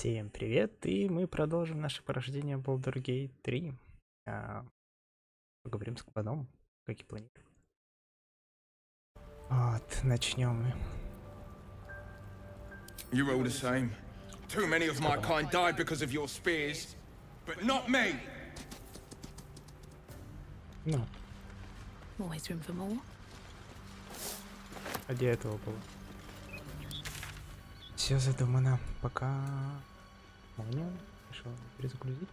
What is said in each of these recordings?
Всем привет, и мы продолжим наше прохождение Baldur's Gate 3. Поговорим с Кабаном, как и планировали. Вот, начнем. You're all the same. Too many of my kind died because of your spears, but not me. Ну, Always room for more. ради этого было. Все задумано, пока... Понял, решил перезагрузить.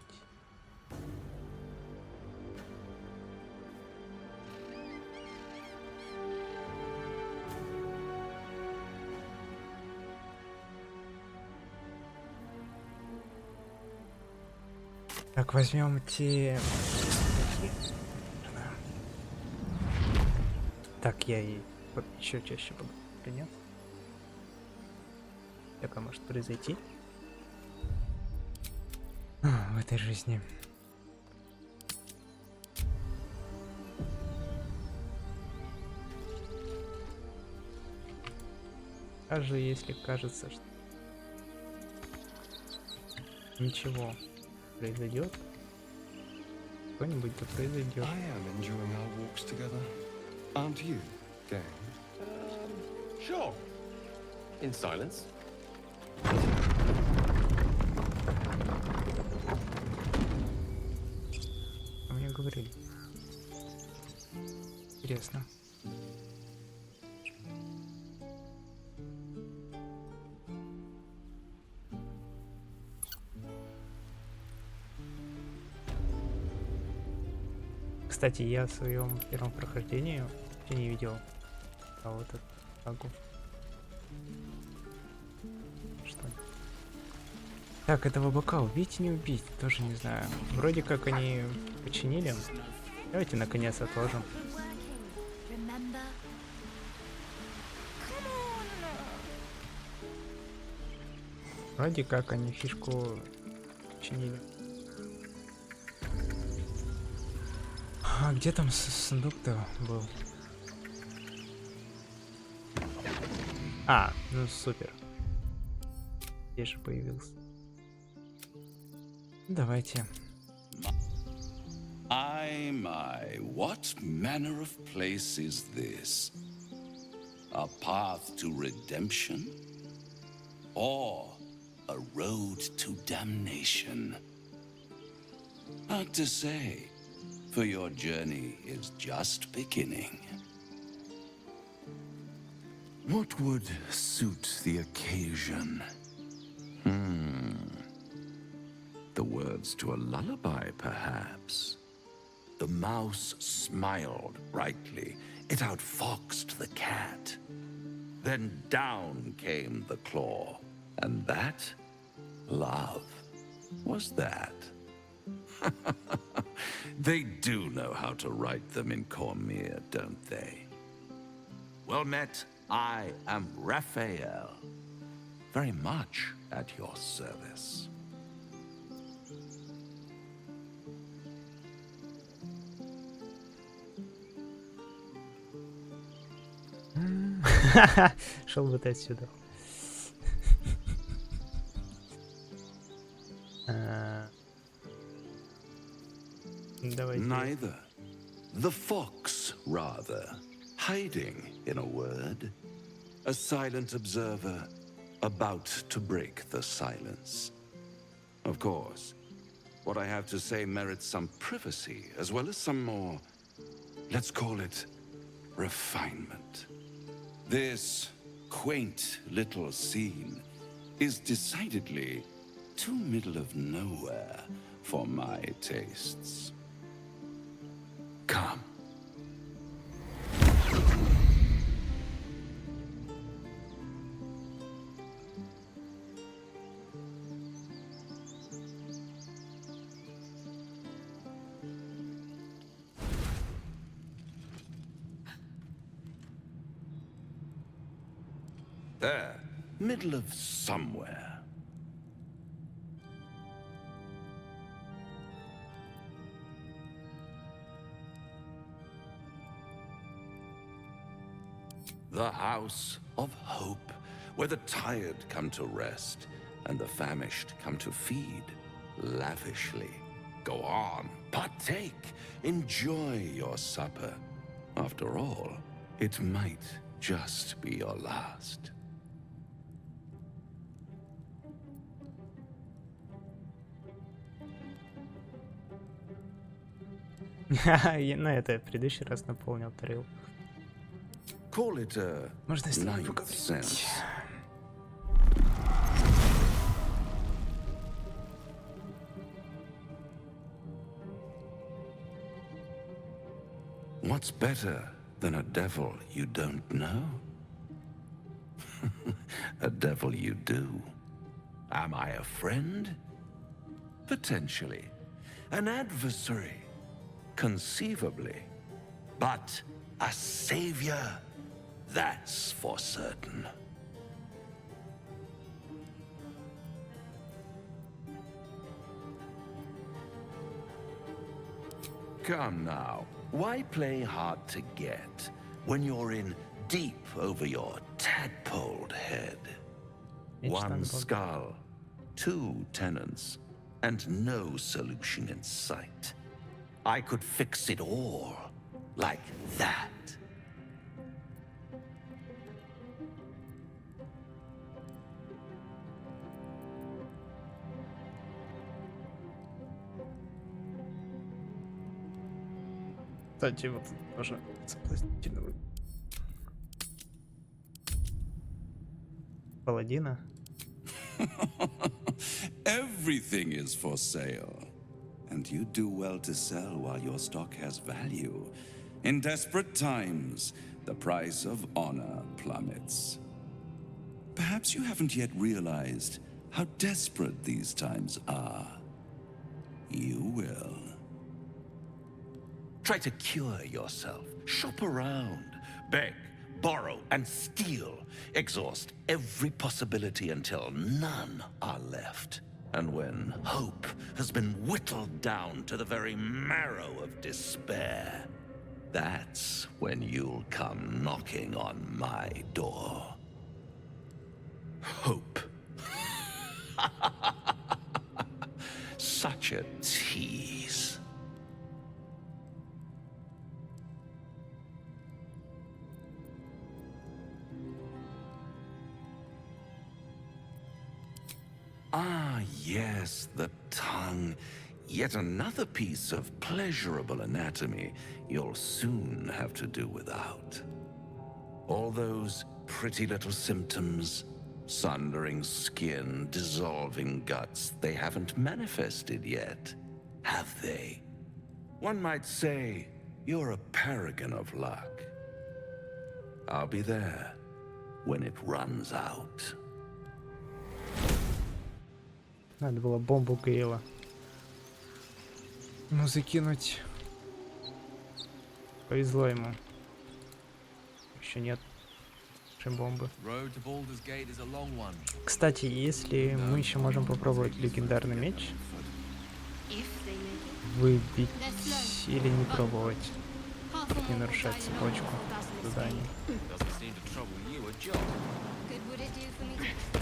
Так, возьмем те... Так, я и еще чаще буду принять. Такое может произойти в этой жизни. Даже если кажется, что ничего произойдет, что-нибудь да произойдет. I am enjoying our walks together. Aren't you, gang? Sure. In silence. Мне говорили. Интересно. Кстати, я в своем первом прохождении вообще не видел вот эту сагу. Что? Так, этого быка убить, не убить, тоже не знаю. Вроде как они починили. Давайте наконец отложим. Вроде как они фишку починили. А где там сундук-то был? А, ну супер. Здесь же появился. Давайте. My, what manner of place is this? A path to redemption? Or a road to damnation? Hard to say, for your journey is just beginning. What would suit the occasion? The words to a lullaby, perhaps. The mouse smiled brightly. It outfoxed the cat. Then down came the claw. And that? Love. Was that? They do know how to write them in Cormier, don't they? Well met, I am Raphael. Very much at your service. Шел бы ты отсюда. Давайте. Neither. The fox, rather. Hiding, in a word. A silent observer, about to break the silence. Of course, what I have to say merits some privacy, as well as some more, let's call it, refinement. This quaint little scene is decidedly too middle of nowhere for my tastes. Come. There, middle of somewhere. The house of hope, where the tired come to rest and the famished come to feed lavishly. Go on, partake, enjoy your supper. After all, it might just be your last. Ну, это я в предыдущий раз наполнил тарелку. Call it a Можно с тобой ninth поговорить. sense. What's better than a devil you don't know? A devil you do. Am I a friend? Potentially. An adversary? Conceivably. But a savior? That's for certain. Come now. Why play hard to get when you're in deep over your tadpoled head? One skull, two tenants, and no solution in sight. I could fix it all like that. Кстати, вот тоже соблазнительного паладина. Everything is for sale. And you do well to sell while your stock has value. In desperate times, the price of honor plummets. Perhaps you haven't yet realized how desperate these times are. You will. Try to cure yourself. Shop around. Beg, borrow, and steal. Exhaust every possibility until none are left. And when hope has been whittled down to the very marrow of despair, that's when you'll come knocking on my door. Hope. Such a tease. Ah, yes, the tongue. Yet another piece of pleasurable anatomy you'll soon have to do without. All those pretty little symptoms, sundering skin, dissolving guts, they haven't manifested yet, have they? One might say you're a paragon of luck. I'll be there when it runs out. Надо было бомбу Гейла. Ну, закинуть. Повезло ему. Еще нет. Чем бомбы. Road to Baldur's Gate is a long one. Кстати, если мы еще можем попробовать легендарный меч. Выбить или не пробовать. Не нарушать цепочку заданий. Doesn't seem to trouble you a jot. Good would it do for me to...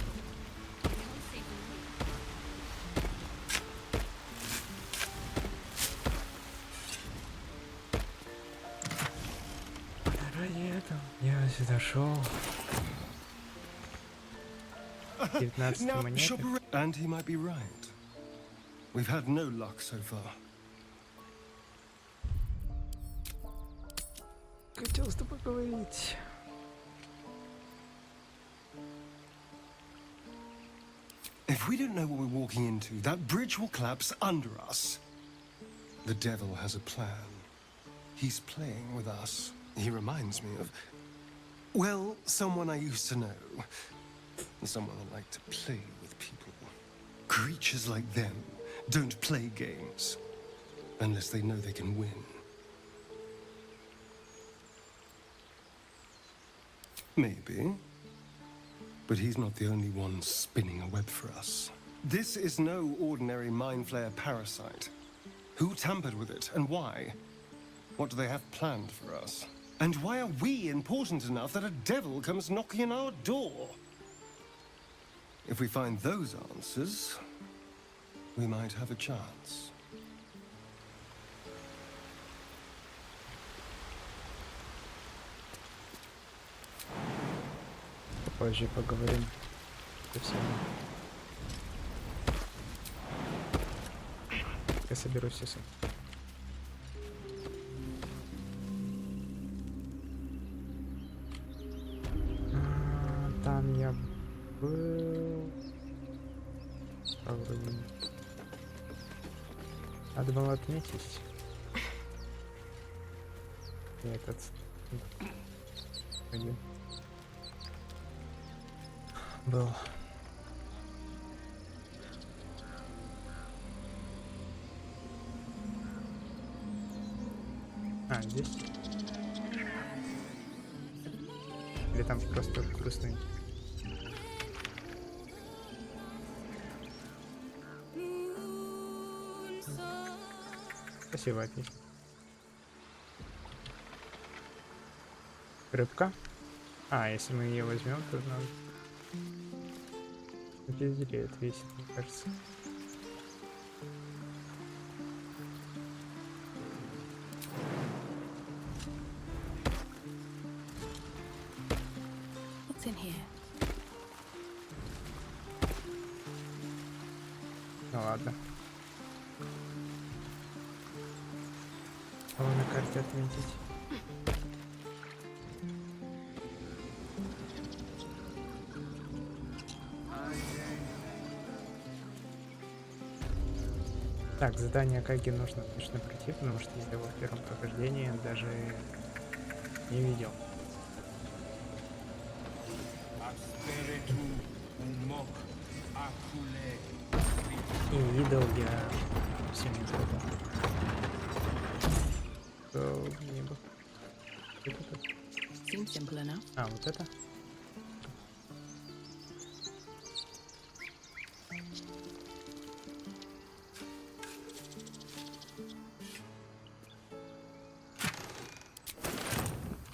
Ради этого я сюда шел. 19 Now, монеты. shop around. And he might be right. We've had no luck so far. Хотел с тобой поговорить. If we don't know what we're walking into, that bridge will collapse under us. The devil has a plan. He's playing with us. He reminds me of, well, someone I used to know. Someone that liked to play with people. Creatures like them don't play games unless they know they can win. Maybe. But he's not the only one spinning a web for us. This is no ordinary mind flayer parasite. Who tampered with it, and why? What do they have planned for us? And why are we important enough that a devil comes knocking on our door? If we find those answers, we might have a chance. Позже поговорим. Совсем. Я соберу все сам. Там я был. Вроде нет. Надо было отметить. И этот. Один. Был. А, здесь? Или там просто вкусный? Спасибо, отлично. Рыбка? А, если мы ее возьмем, то надо... Пиздец, весит, мне кажется. What's in here? Ну ладно. Кого на карте отметить? Так, задание Каги нужно точно пройти, потому что я его в первом прохождении даже не видел. И видел я всем не забыл. То не было. Seems simple enough. А, вот это?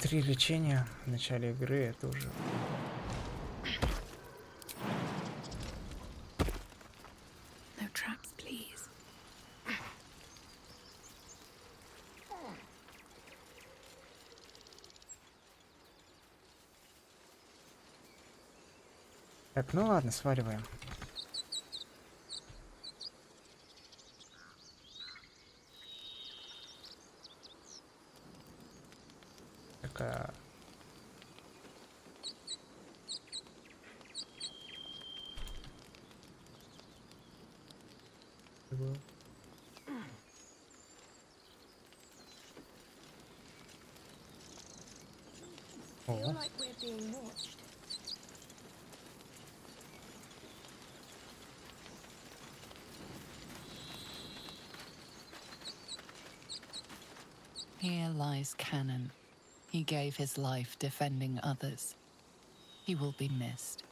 Три лечения в начале игры, это уже... No traps, please. Так, ну ладно, свариваем. Такая... О. Like we're being watched. Here lies Cannon. He gave his life defending others. He will be missed.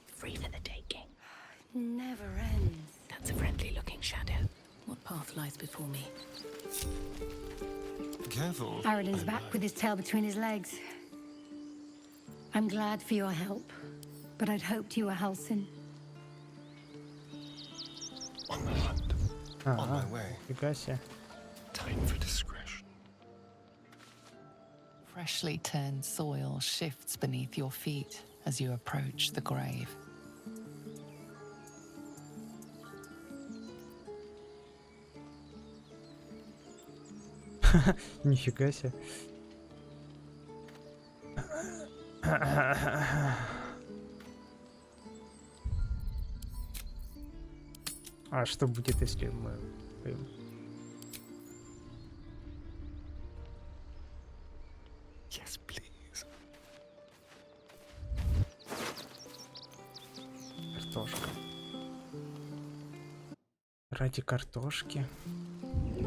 Free for the taking. Never ends. That's a friendly-looking shadow. What path lies before me? Careful. Aradin's back with his tail between his legs. I'm glad for your help, but I'd hoped you were Halsin. On the hunt. On my way. Фига себе. Time for discretion. Freshly turned soil shifts beneath your feet as you approach the grave. Нифига себе. А что будет, если мы... Yes, please. Картошка. Ради картошки.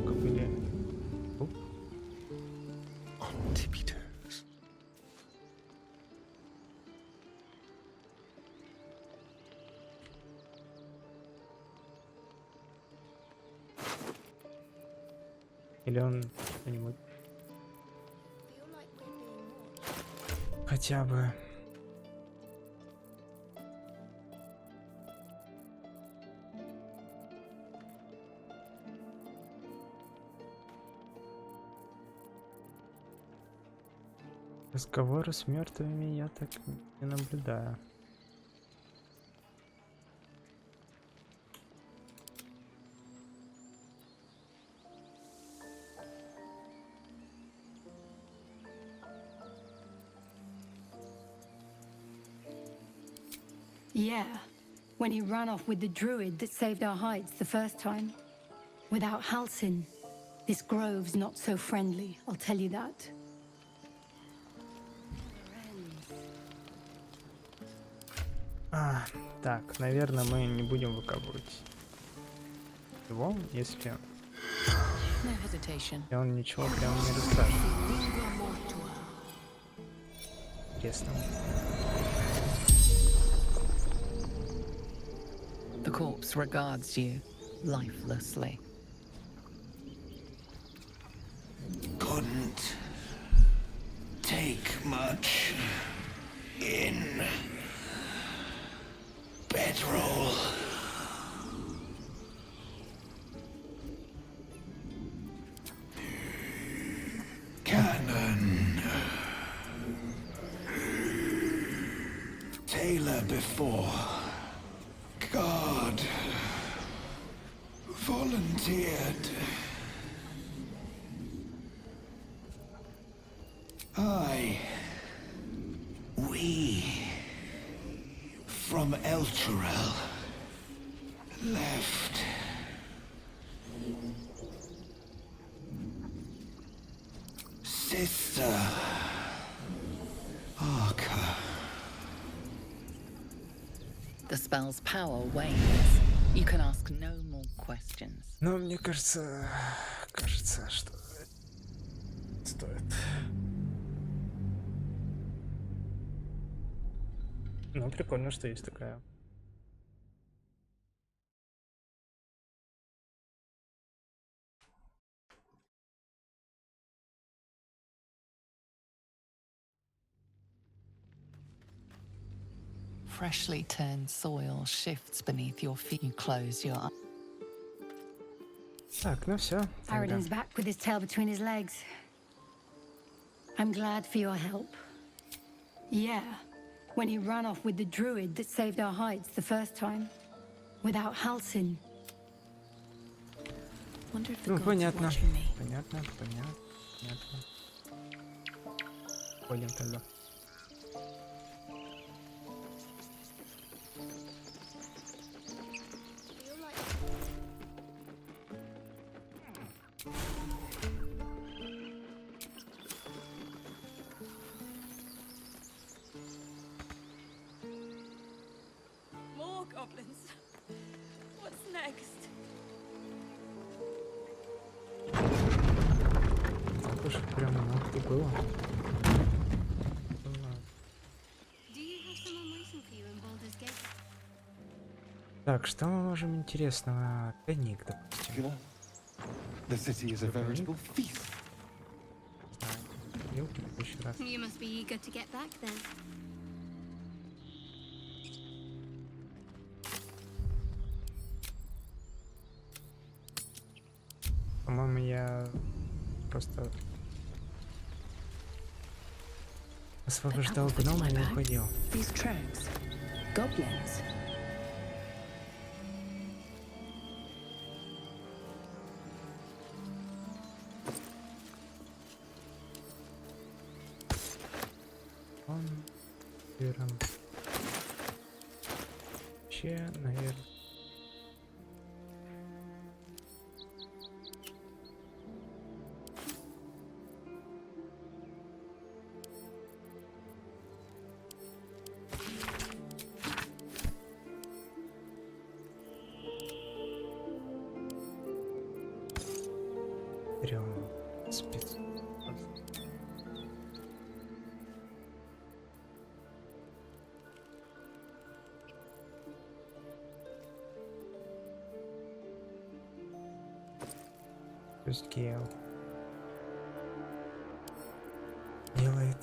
Кобыли. On tippy toes. Или он что-нибудь Feel like we're being watched. хотя бы... Разговоры с мертвыми я так не наблюдаю. Yeah, when he ran off with the druid that saved our hides the first time. Without Halsin, this grove's not so friendly, I'll tell you that. Так, наверное, мы не будем выкапывать его, если No hesitation. он ничего прям не расскажет. Интересно. The corpse regards you lifelessly. Couldn't take much in. Bedroll. Cannon. Tailor before. God. Volunteered. We. From Elturel. Left. Sister. Arca. The spell's power wanes. You can ask no more questions. Но мне кажется, что стоит. Ну, прикольно, что есть такая. Freshly turned soil shifts beneath your feet. You close your eyes. Так, ну все. Aradin's back with his tail between his legs. I'm glad for your help. Yeah, when he ran off with the druid that saved our hides the first time. Without Halsin. Wonder if the Ну, gods are понятно. watching me. Понятно. Пойдем тогда. More goblins. What's next? Так уж прямо нахуй было. Do you have someone waiting for you in Baldur's Gate? Так, что мы можем интересного? Тайник, допустим. The city is a veritable feast. Знаю. В следующий раз. You must be eager to get back then. По-моему, я просто освобождал гнома и уходил. These tracks. Goblins. Он берем. Вообще, наверное. Берем спец. Пусть Гейл делает.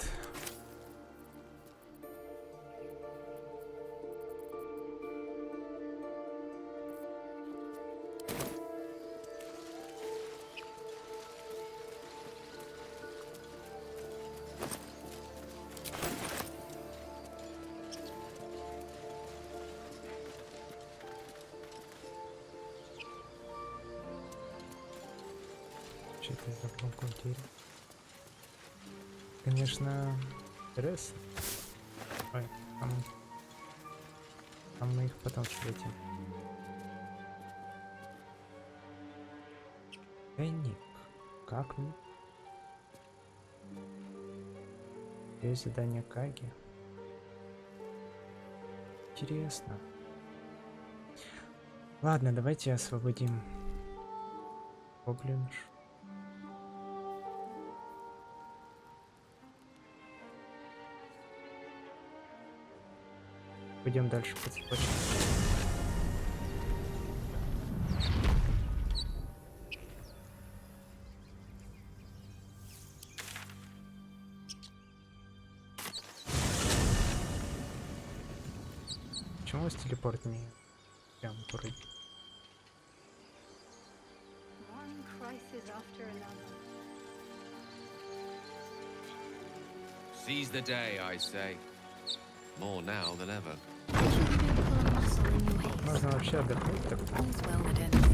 за громком тире. Конечно, интересно. Ой, а мы их потом встретим. Тайник. Как мне? Есть задание Каги. Интересно. Ладно, давайте освободим гоблинш. Пойдем дальше по цепочке. Почему у вас телепорт не прям вроде? One crisis after another. Seize the day, I say. More now than ever. Можно вообще отдохнуть так. All's well that ends.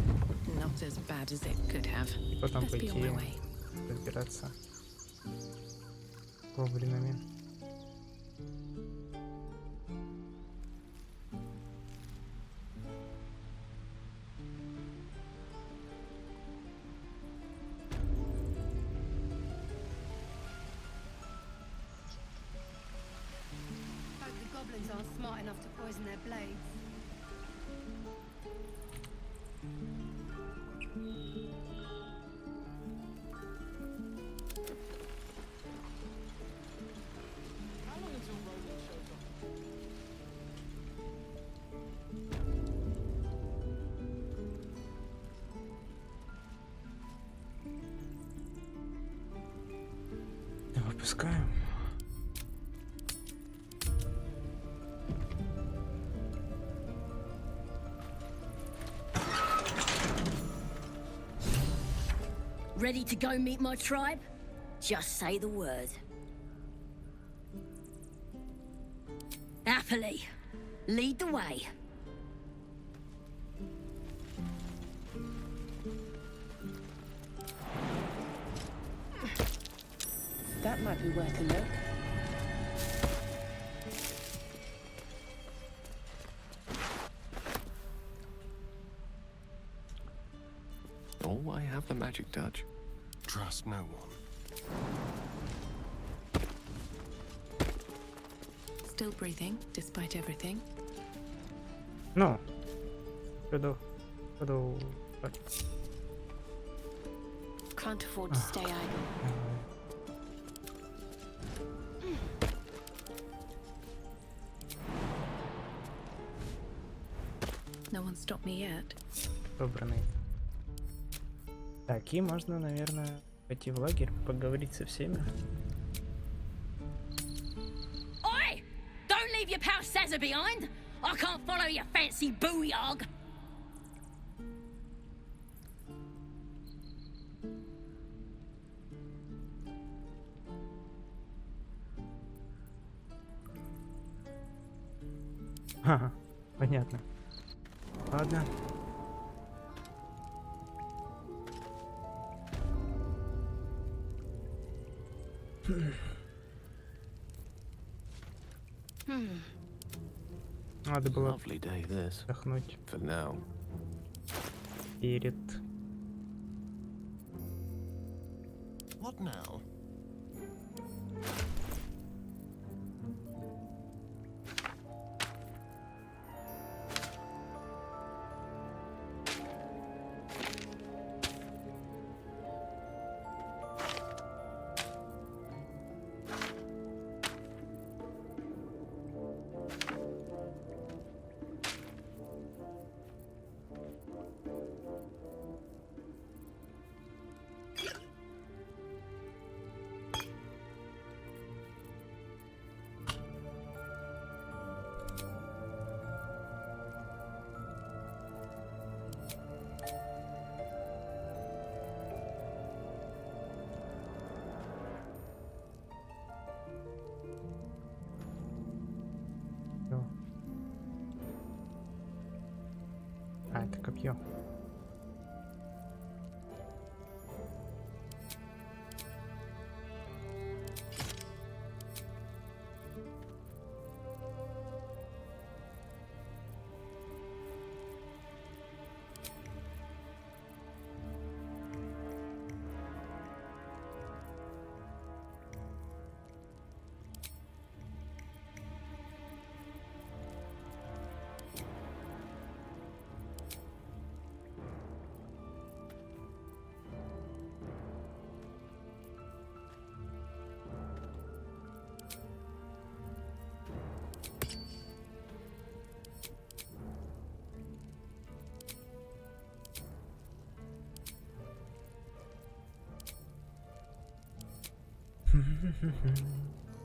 Not as bad as it could have. И потом Best be on my пойти way. разбираться с гоблинами. Hope the goblins aren't smart enough to poison their blades. Выпускаем. Ready to go meet my tribe? Just say the word. Happily. Lead the way. That might be worth a look. Oh, I have the magic touch. Trust no one. Still breathing, despite everything. Ну. Продолжай. Can't afford to stay idle. No one stopped me yet. Собранный. Так, и можно, наверное, пойти в лагерь, поговорить со всеми. Oi! Don't leave your pal Sazza behind! I can't follow your fancy booyog! Ага, понятно. Ладно. Надо было Lovely day this. отдохнуть For now. перед... What now? Всё. А, это копье.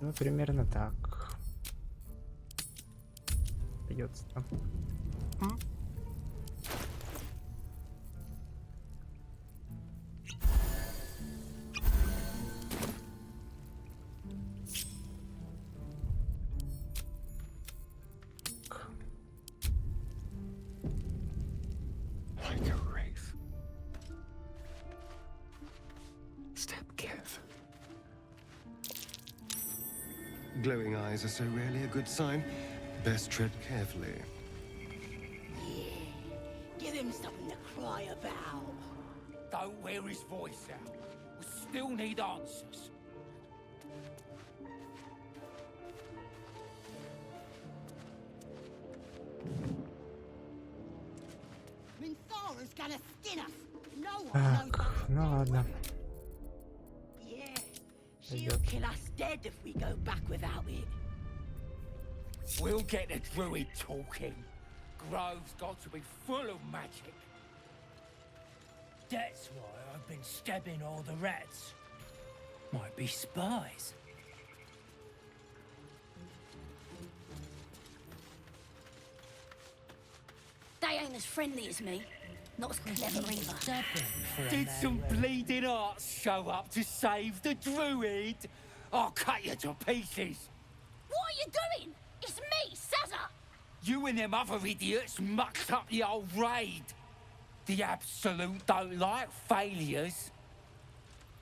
Ну, примерно так. Придется там. Like a wraith. Step careful. Glowing eyes are so rarely a good sign. Best tread carefully. Give him something to cry about. Don't wear his voice out. We still need answers. Minthara's gonna skin us. No one knows Так, ну ладно. Yeah, she'll kill us dead if we go back without it. We'll get the druid talking. Grove's got to be full of magic. That's why I've been stabbing all the rats. Might be spies. They ain't as friendly as me. Not as clever either. Did some bleeding arts show up to save the druid? I'll cut you to pieces. What are you doing? It's me, Sazza. You and them other idiots mucked up the old raid. The Absolute don't like failures.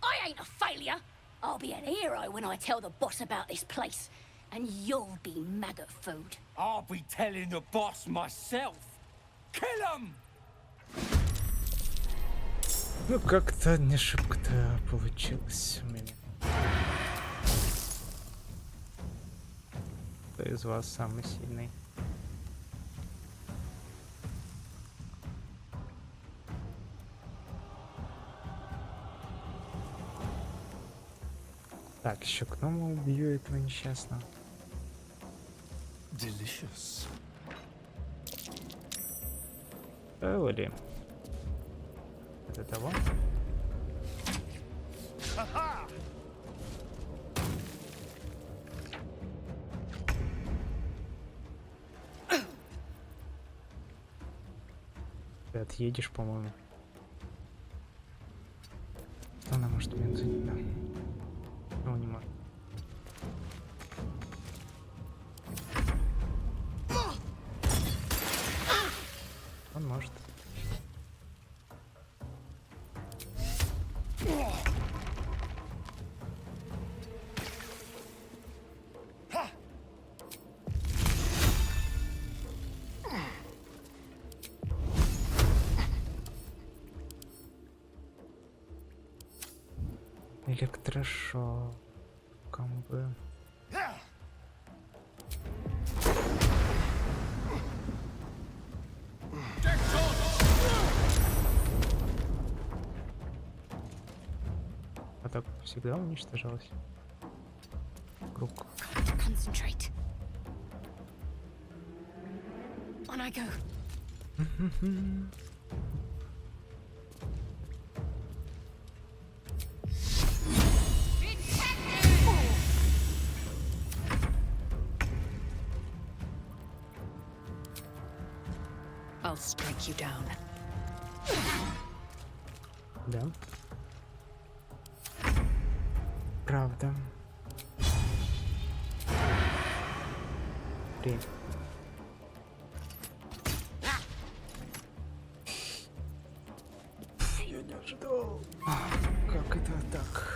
I ain't a failure. I'll be an hero when I tell the boss about this place. And you'll be maggot food. I'll be telling the boss myself. Kill him! Ну, как-то не шибко-то получилось у меня. Кто из вас самый сильный? Так, еще гнома убью этого несчастного. Delicious. Или это того? Ты отъедешь, по-моему. Что она может мне занять? Да. Ну, не может. Он может. Электрошок. Кому бы. А так всегда уничтожалось. Круг. Concentrate. On I go. I'll strike you down. Да. Правда. Блин. Я не ожидал. Как это так?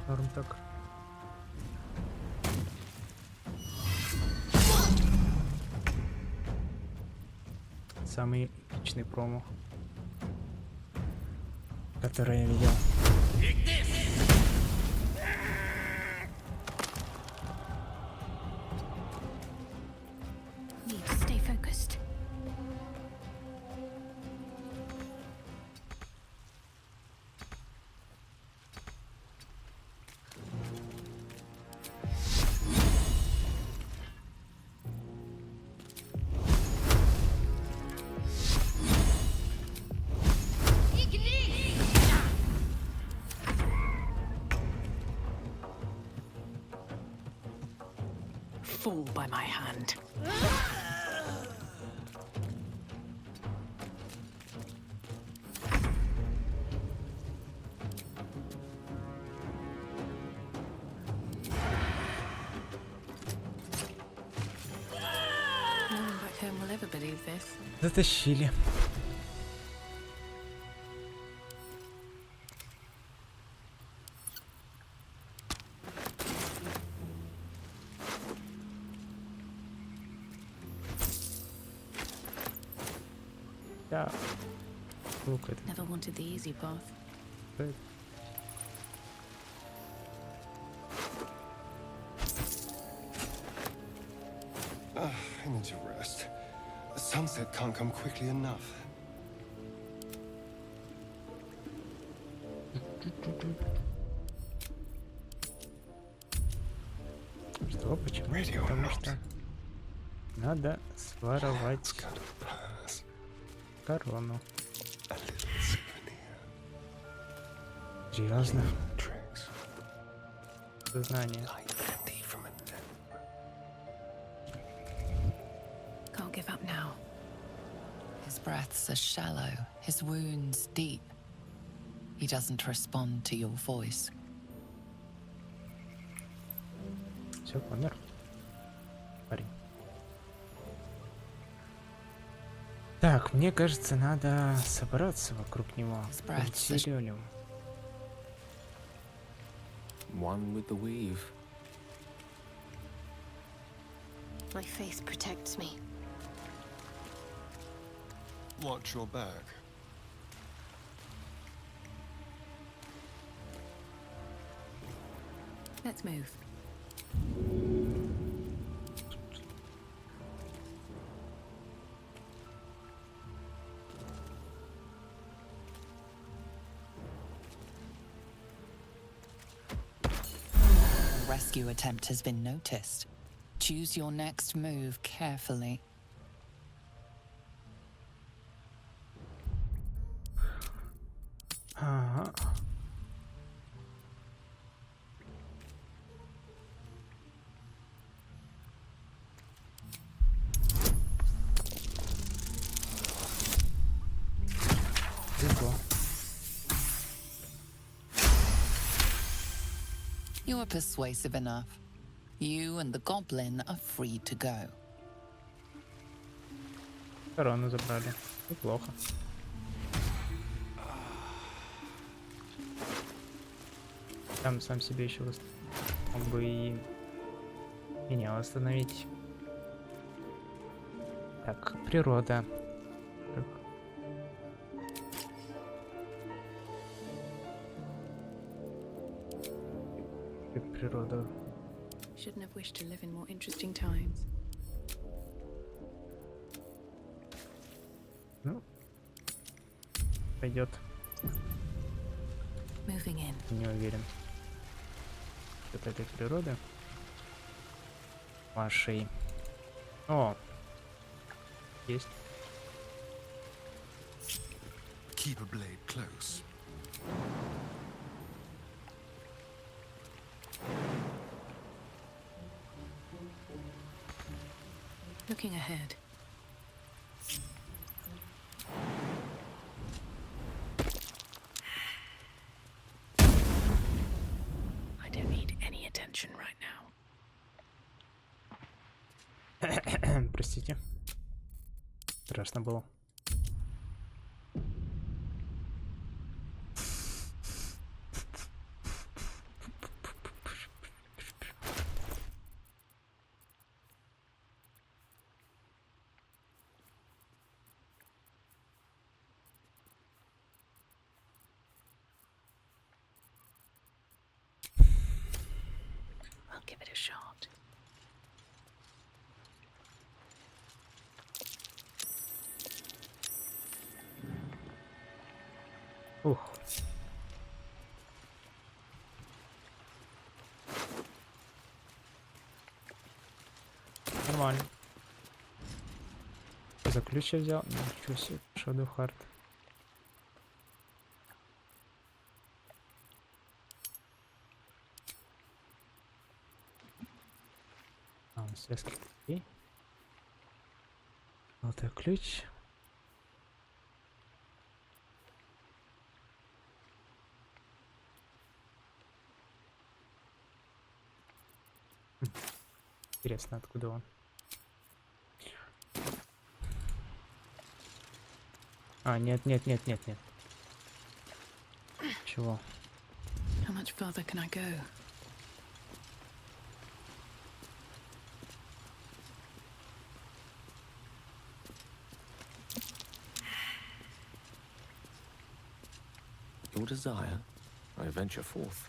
Норм так. Самый эпичный промо, который я видел. Need to stay focused. fall by my hand. No one back home will ever believe this. Затащили. Да. Лук это. Never wanted the easy path. I need to rest. The sunset can't come quickly enough. Что? Почему? Потому что надо своровать корону. Серьезно? Сознание. Can't give up now. His breaths are shallow, his wounds deep. He doesn't respond to your voice. Все, помер. Парень. Так, мне кажется, надо собраться вокруг него. Усилием. One with the weave. My faith protects me. Watch your back. Let's move. The rescue attempt has been noticed. Choose your next move carefully. Ага. Легко. You are persuasive enough. You and the goblin are free to go. Корону забрали. Неплохо. Там сам себе еще мог бы и меня восстановить. Так, природа. Так. Как природа. Shouldn't have wished to live in more interesting times. Ну, пойдет. Moving in. Не уверен. Вот этой природы. Вашей. О! Есть. Keep a blade close. Looking ahead. I don't need any attention right now. Простите. Страшно было. I'll give it a shot. Ух. Нормально. За ключ я взял. Ничего себе. Shadow Heart. Связки ключей. Золотой ключ. Интересно, откуда он? А, нет. Чего? How much further can I go? Your desire, I venture forth.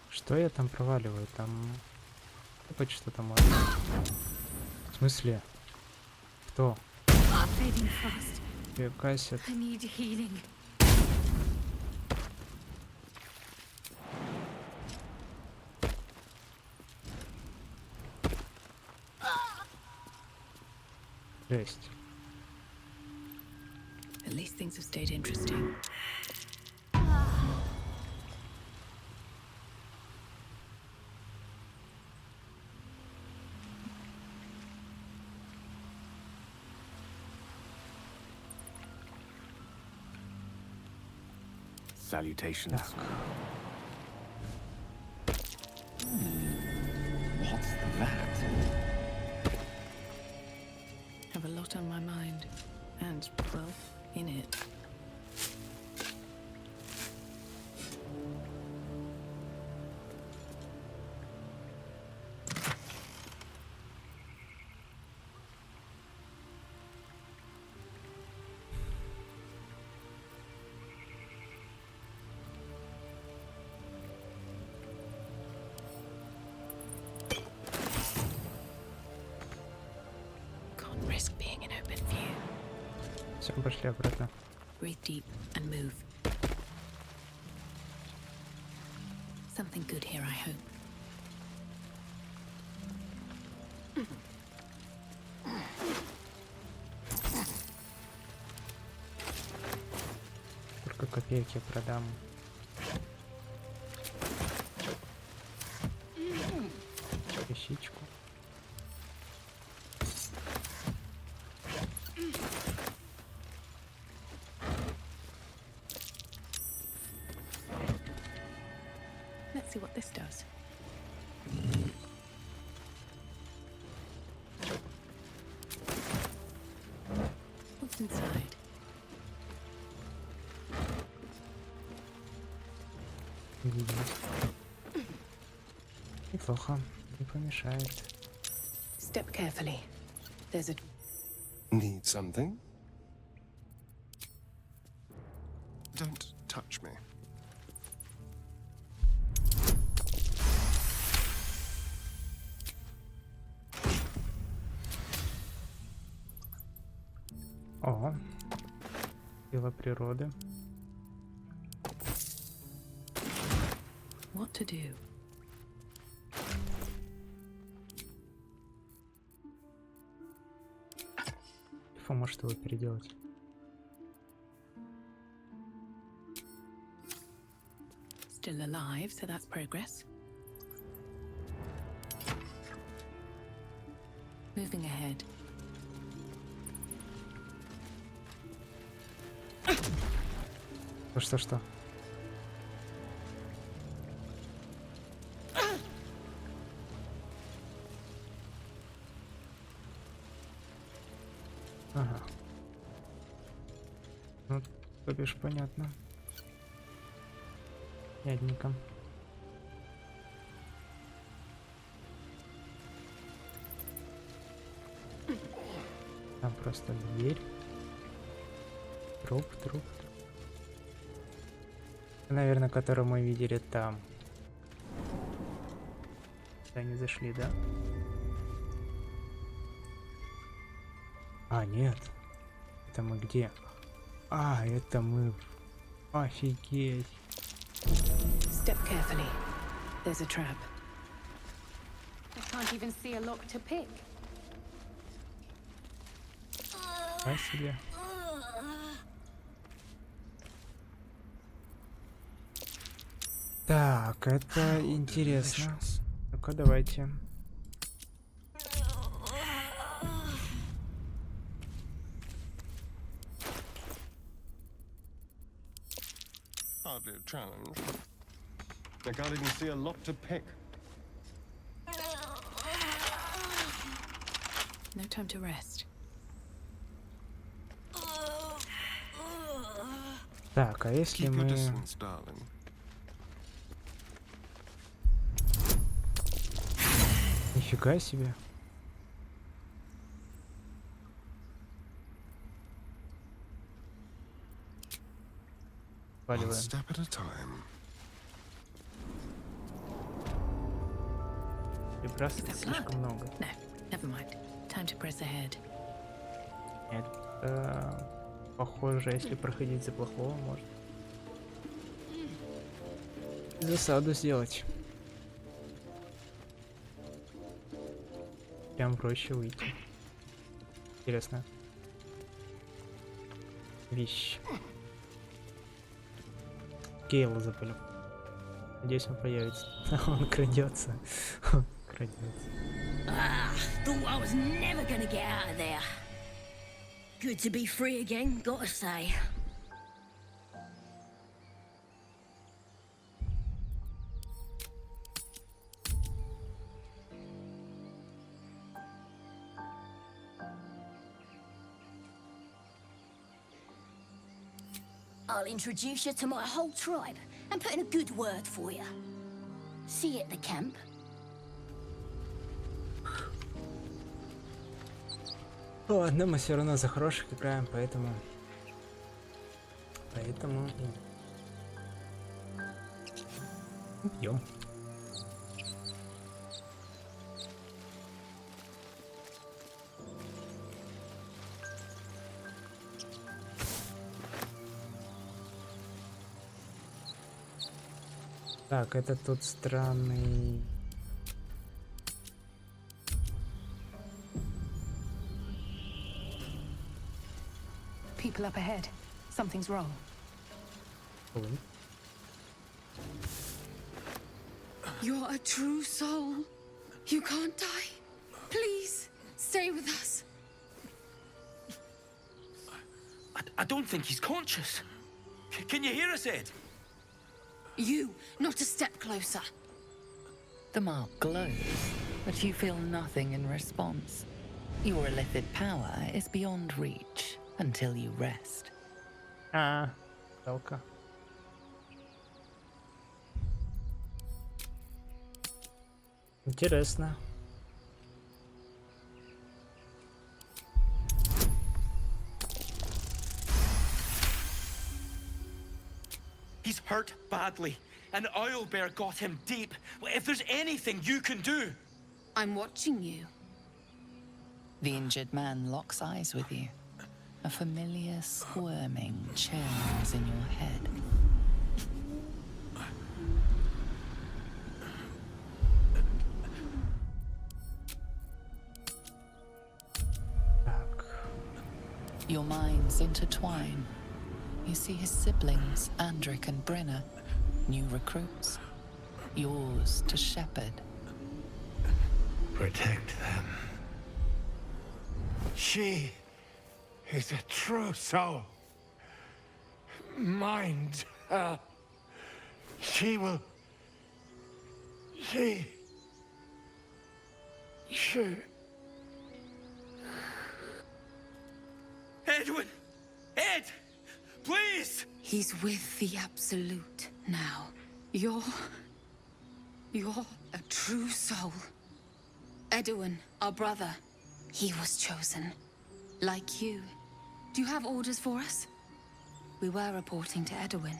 Что я там проваливаю? Там хоть что-то можно. В смысле? Кто? Fading fast. Гасит. I need healing. Жесть. At least things have stayed interesting. Salutations. What's that? Have a lot on my mind. And, well, in it. Can't risk being in open view. Все, пошли обратно. Breathe deep and move. Something good here, I hope. Только копейки продам. Вещичку. Let's see what this does. What's inside? Неплохо, не помешает. Step carefully. There's a... Need something? Don't touch me. О, сила природы. What to do? Фу, может его переделать. Still alive, so that's progress. Moving ahead. Что? Ага. Ну, то бишь, понятно. Ядненько. Там просто дверь. Труп. Наверное, который мы видели там. Да, не зашли, да? А, нет. Это мы где? А, это мы... Офигеть. Step carefully. There's a trap. I can't even see a lock to pick. А себе. Так, это интересно. Так, а давайте. Hardly a challenge. I can't even see a lot to pick. No time to rest. Так, а если Keep your мы... distance, darling. Нифига себе. One Валиваем. step at a time. Вибраций слишком много. No, never mind. Time to press ahead. Это похоже, если проходить за плохого, может засаду сделать. Прям проще выйти. Интересно. Вещь. Кейла запалю. Надеюсь, он появится. Он крадется. Он крадется. Thought I was never gonna get out of there. Good to be free again, gotta say. I'll introduce you to my whole tribe and put in a good word for you. See you at the camp. Ладно, мы все равно за хороших играем, поэтому убьем. Так, это тут странный... People up ahead. Something's wrong. You're a true soul. You can't die. Please, stay with us. I don't think he's conscious. Can you hear us, Ed? You, not a step closer. The mark glows, but you feel nothing in response. Your illithid power is beyond reach until you rest. Жалко. Интересно. He's hurt badly. An oil bear got him deep. If there's anything you can do... I'm watching you. The injured man locks eyes with you. A familiar squirming churns in your head. Your minds intertwine. You see his siblings, Andric and Brenna, new recruits, yours to shepherd. Protect them. She is a true soul. Mind her. She will... She... Edwin! Ed! Please! He's with the Absolute now. You're a true soul. Edwin, our brother, he was chosen. Like you. Do you have orders for us? We were reporting to Edwin.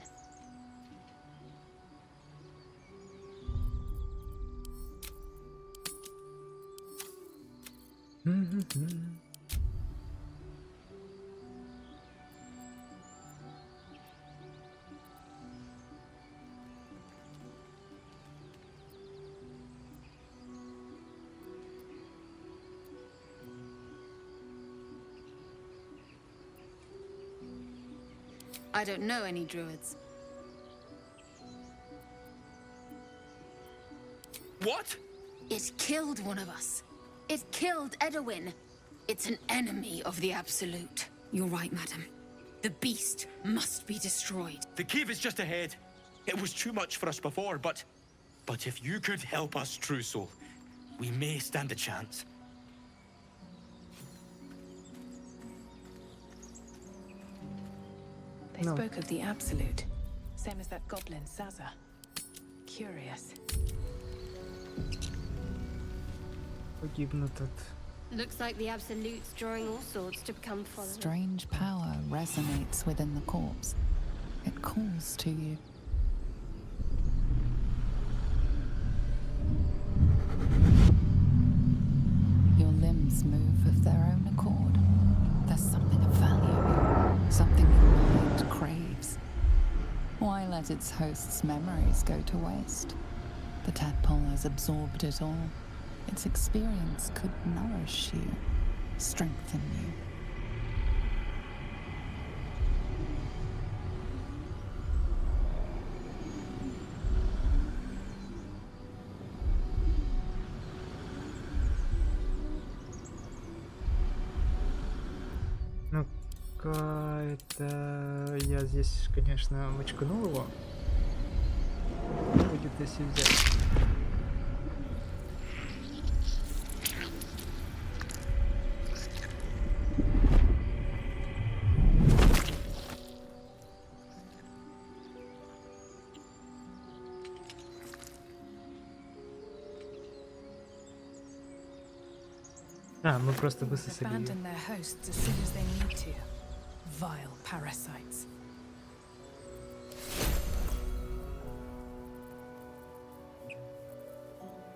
I don't know any druids. What? It killed one of us. It killed Edwin. It's an enemy of the Absolute. You're right, madam. The beast must be destroyed. The cave is just ahead. It was too much for us before, but if you could help us, true soul, we may stand a chance. They spoke of the Absolute, same as that goblin Saza. Curious. Погибнут от... Looks like the Absolute's drawing all sorts to become followers. Strange power resonates within the corpse. It calls to you. Your limbs move of their own accord. There's something of value, something your mind craves. Why let its host's memories go to waste? The tadpole has absorbed it all. Its experience could nourish you, strengthen you. Ну-ка, это... Я здесь, конечно, мочканул его. Будет если взять. А, мы просто высосали её. Abandon their hosts as soon as they need to. Vile parasites.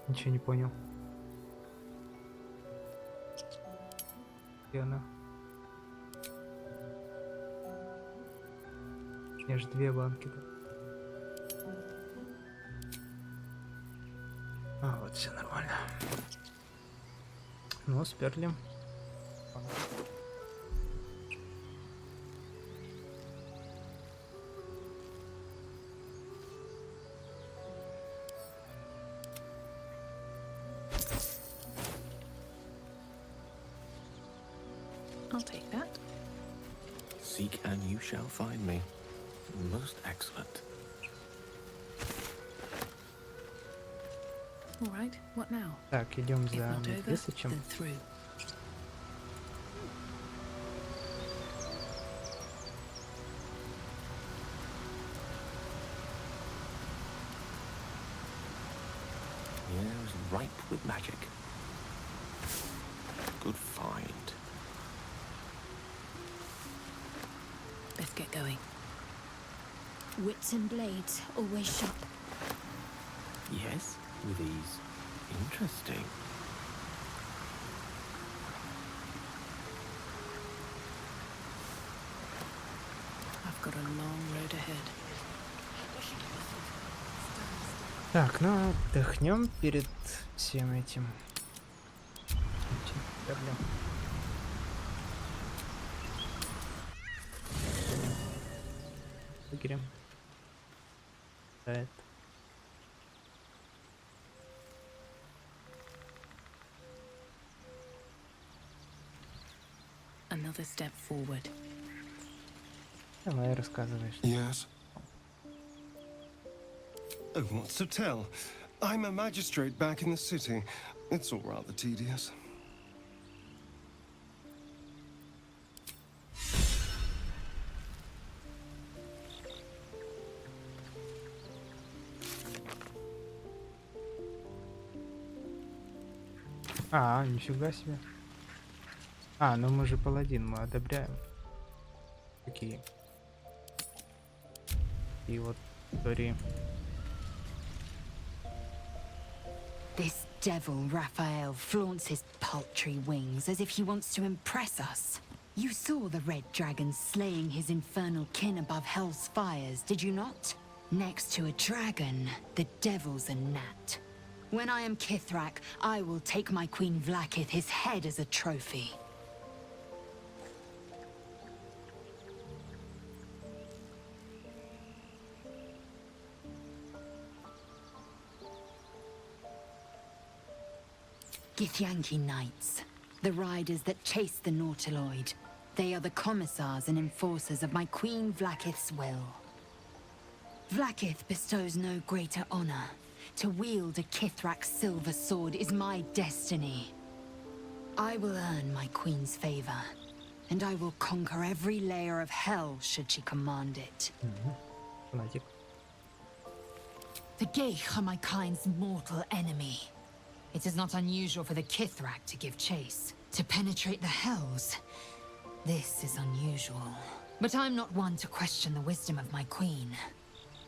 Ничего не понял. Где она? Я ж 2 банки, да? А, вот все нормально. Ну, сперли. I'll take that. Seek and you shall find me. Most excellent. All right, what now? Так, идем If за not over, мисливичем. then through. The air is ripe with magic. Good find. Let's get going. Wits and blades, always sharp. Yes, with ease. Interesting. I've got a long road ahead. Так, ну отдохнем перед всем этим. Лагерем. Да, это. Another step forward. Давай, рассказываешь. Yes. Oh, what's to tell? I'm a magistrate back in the city. It's all rather tedious. А, нифига себе. А, ну мы же паладин, мы одобряем. Какие? И вот истории. This devil, Raphael, flaunts his paltry wings as if he wants to impress us. You saw the red dragon slaying his infernal kin above hell's fires, did you not? Next to a dragon, the devil's a gnat. When I am Kithrak, I will take my Queen Vlaakith his head as a trophy. Githyanki Knights, the riders that chase the Nautiloid. They are the commissars and enforcers of my Queen Vlaakith's will. Vlaakith bestows no greater honor. To wield a Kithrak's silver sword is my destiny. I will earn my Queen's favor, and I will conquer every layer of hell should she command it. The Geich are my kind's mortal enemy. It is not unusual for the Kithrak to give chase. To penetrate the hells, this is unusual. But I'm not one to question the wisdom of my queen.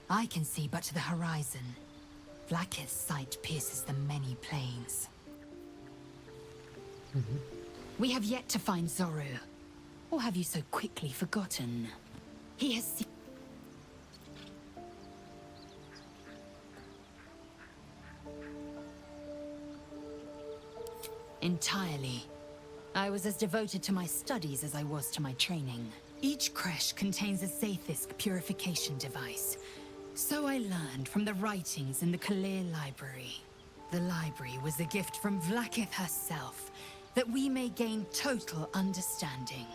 I can see but to the horizon. Vlaakith's sight pierces the many plains. We have yet to find Zoru. Or have you so quickly forgotten? He has seen... Entirely. I was as devoted to my studies as I was to my training. Each creche contains a Zaithisk purification device. So I learned from the writings in the Kalir Library. The library was a gift from Vlaakith herself, that we may gain total understanding.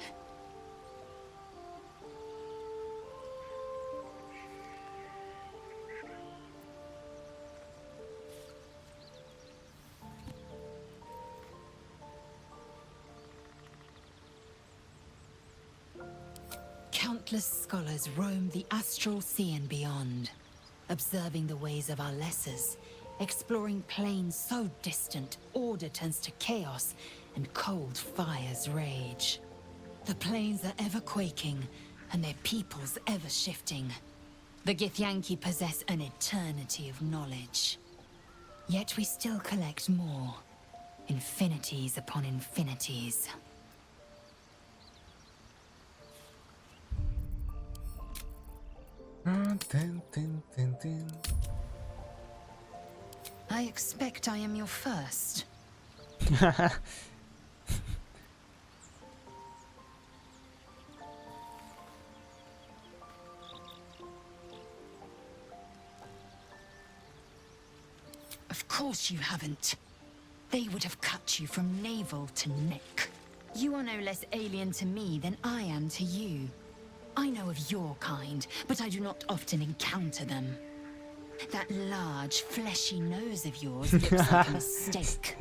Countless scholars roam the astral sea and beyond, observing the ways of our lessers, exploring planes so distant, order turns to chaos, and cold fires rage. The planes are ever quaking, and their peoples ever shifting. The Githyanki possess an eternity of knowledge. Yet we still collect more, infinities upon infinities. I expect I am your first. Of course you haven't. They would have cut you from navel to neck. You are no less alien to me than I am to you. I know of your kind, but I do not often encounter them. That large, fleshy nose of yours looks like a mistake.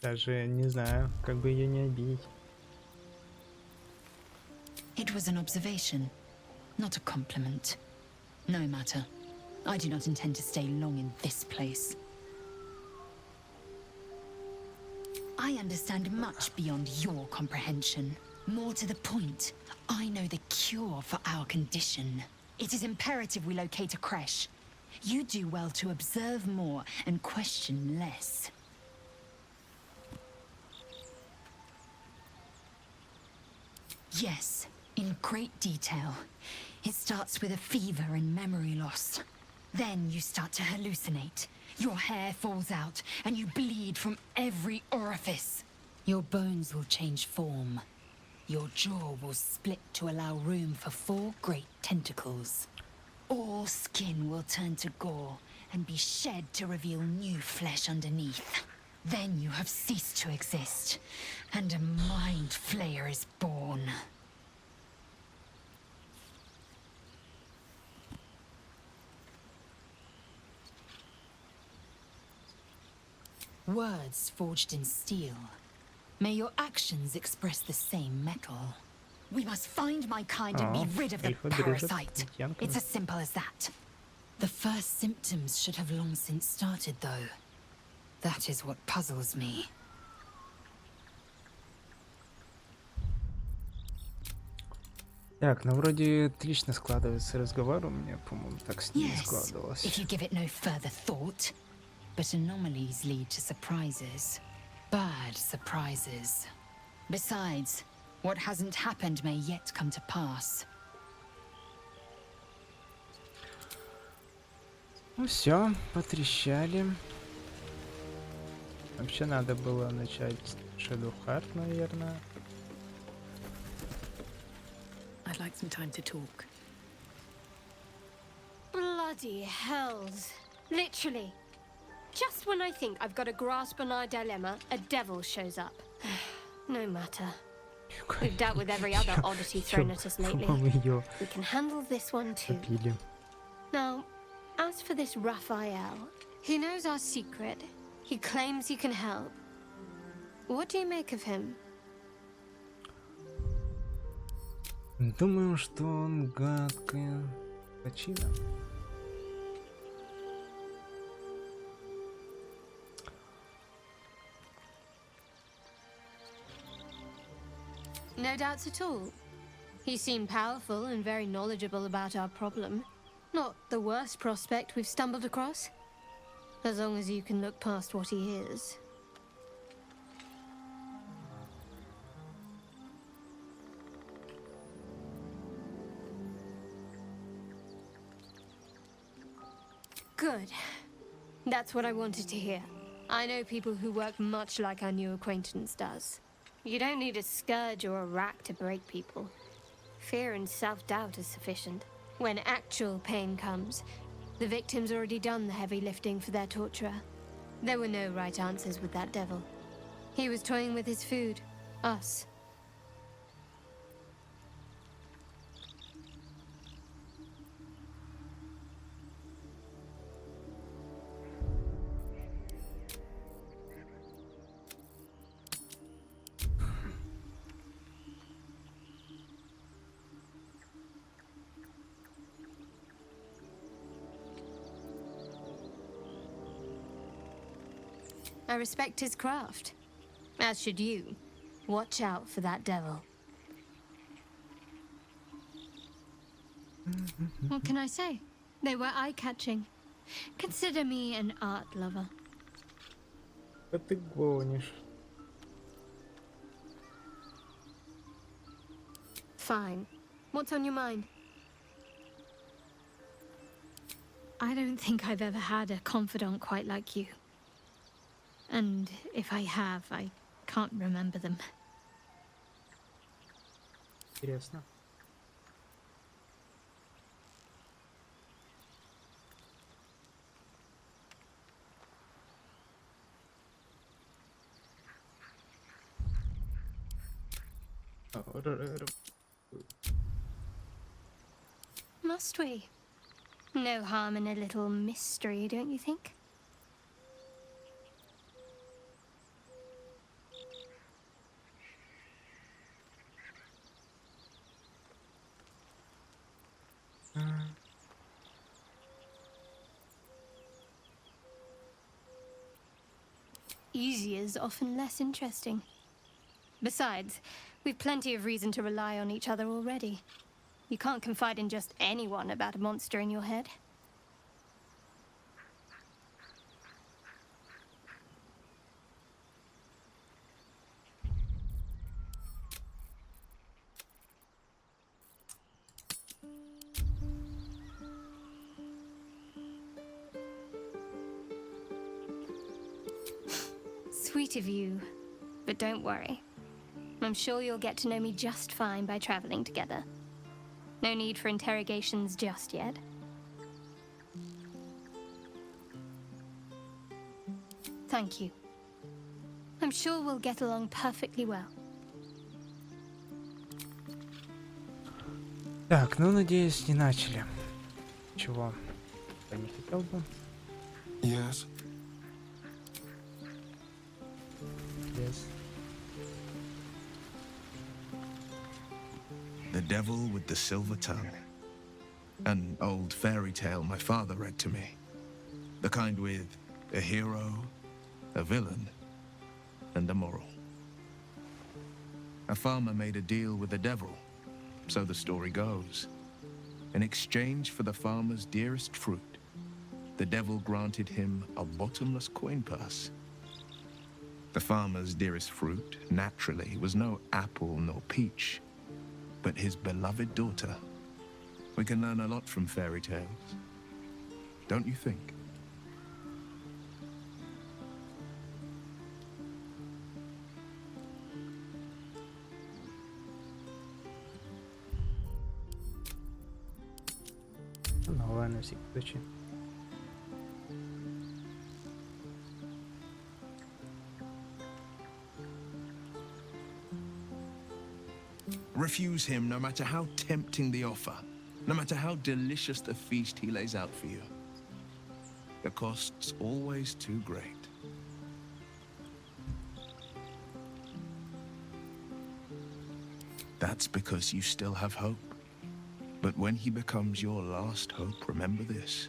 Даже не знаю, как бы ее не обидеть. It was an observation, not a compliment. No matter. I do not intend to stay long in this place. I understand much beyond your comprehension. More to the point, I know the cure for our condition. It is imperative we locate a creche. You do well to observe more and question less. Yes, in great detail. It starts with a fever and memory loss. Then you start to hallucinate. Your hair falls out, and you bleed from every orifice. Your bones will change form. Your jaw will split to allow room for 4 great tentacles. All skin will turn to gore, and be shed to reveal new flesh underneath. Then you have ceased to exist, and a mind flayer is born. Words forged in steel. May your actions express the same metal. We must find my kind and be rid of the parasite. It's as simple as that. The first symptoms should have long since started, though. That is what puzzles me. Так, ну вроде отлично складывается разговор у меня, по-моему, так с ним не складывалось. If you give it no further thought. But anomalies lead to surprises. Bad surprises. Besides, what hasn't happened may yet come to pass. Ну все, потрещали. Вообще надо было начать Shadow Heart, наверное. like some time to talk. Bloody hells. Literally. Just when I think I've got a grasp on our dilemma, a devil shows up. No matter. We've dealt with every other oddity thrown at us lately. We can handle this one too. Now, as for this Raphael, he knows our secret. He claims he can help. What do you make of him? Думаю, что он гадкая качина. No doubts at all. He seemed powerful and very knowledgeable about our problem. Not the worst prospect we've stumbled across. As long as you can look past what he is. Good. That's what I wanted to hear. I know people who work much like our new acquaintance does. You don't need a scourge or a rack to break people. Fear and self-doubt is sufficient. When actual pain comes, the victim's already done the heavy lifting for their torturer. There were no right answers with that devil. He was toying with his food. Us. I respect his craft. As should you. Watch out for that devil. What can I say? They were eye-catching. Consider me an art lover. Да ты гонишь. Fine. What's on your mind? I don't think I've ever had a confidant quite like you. And if I have, I can't remember them. Интересно. Must we? No harm in a little mystery, don't you think? Easy is often less interesting. Besides, we've plenty of reason to rely on each other already. You can't confide in just anyone about a monster in your head. Sweet of you, but don't worry. I'm sure you'll get to know me just fine by traveling together. No need for interrogations just yet. Thank you. I'm sure we'll get along perfectly well. Так, ну надеюсь, не начали. Чего? Я не хотел бы. Yes. Yes. The Devil with the Silver Tongue. An old fairy tale my father read to me. The kind with a hero, a villain, and a moral. A farmer made a deal with the devil, so the story goes. In exchange for the farmer's dearest fruit, the devil granted him a bottomless coin purse. The farmer's dearest fruit, naturally, was no apple nor peach, but his beloved daughter. We can learn a lot from fairy tales, don't you think? Новая на всякий случай. Refuse him no matter how tempting the offer, no matter how delicious the feast he lays out for you. The cost's always too great. That's because you still have hope. But when he becomes your last hope, remember this.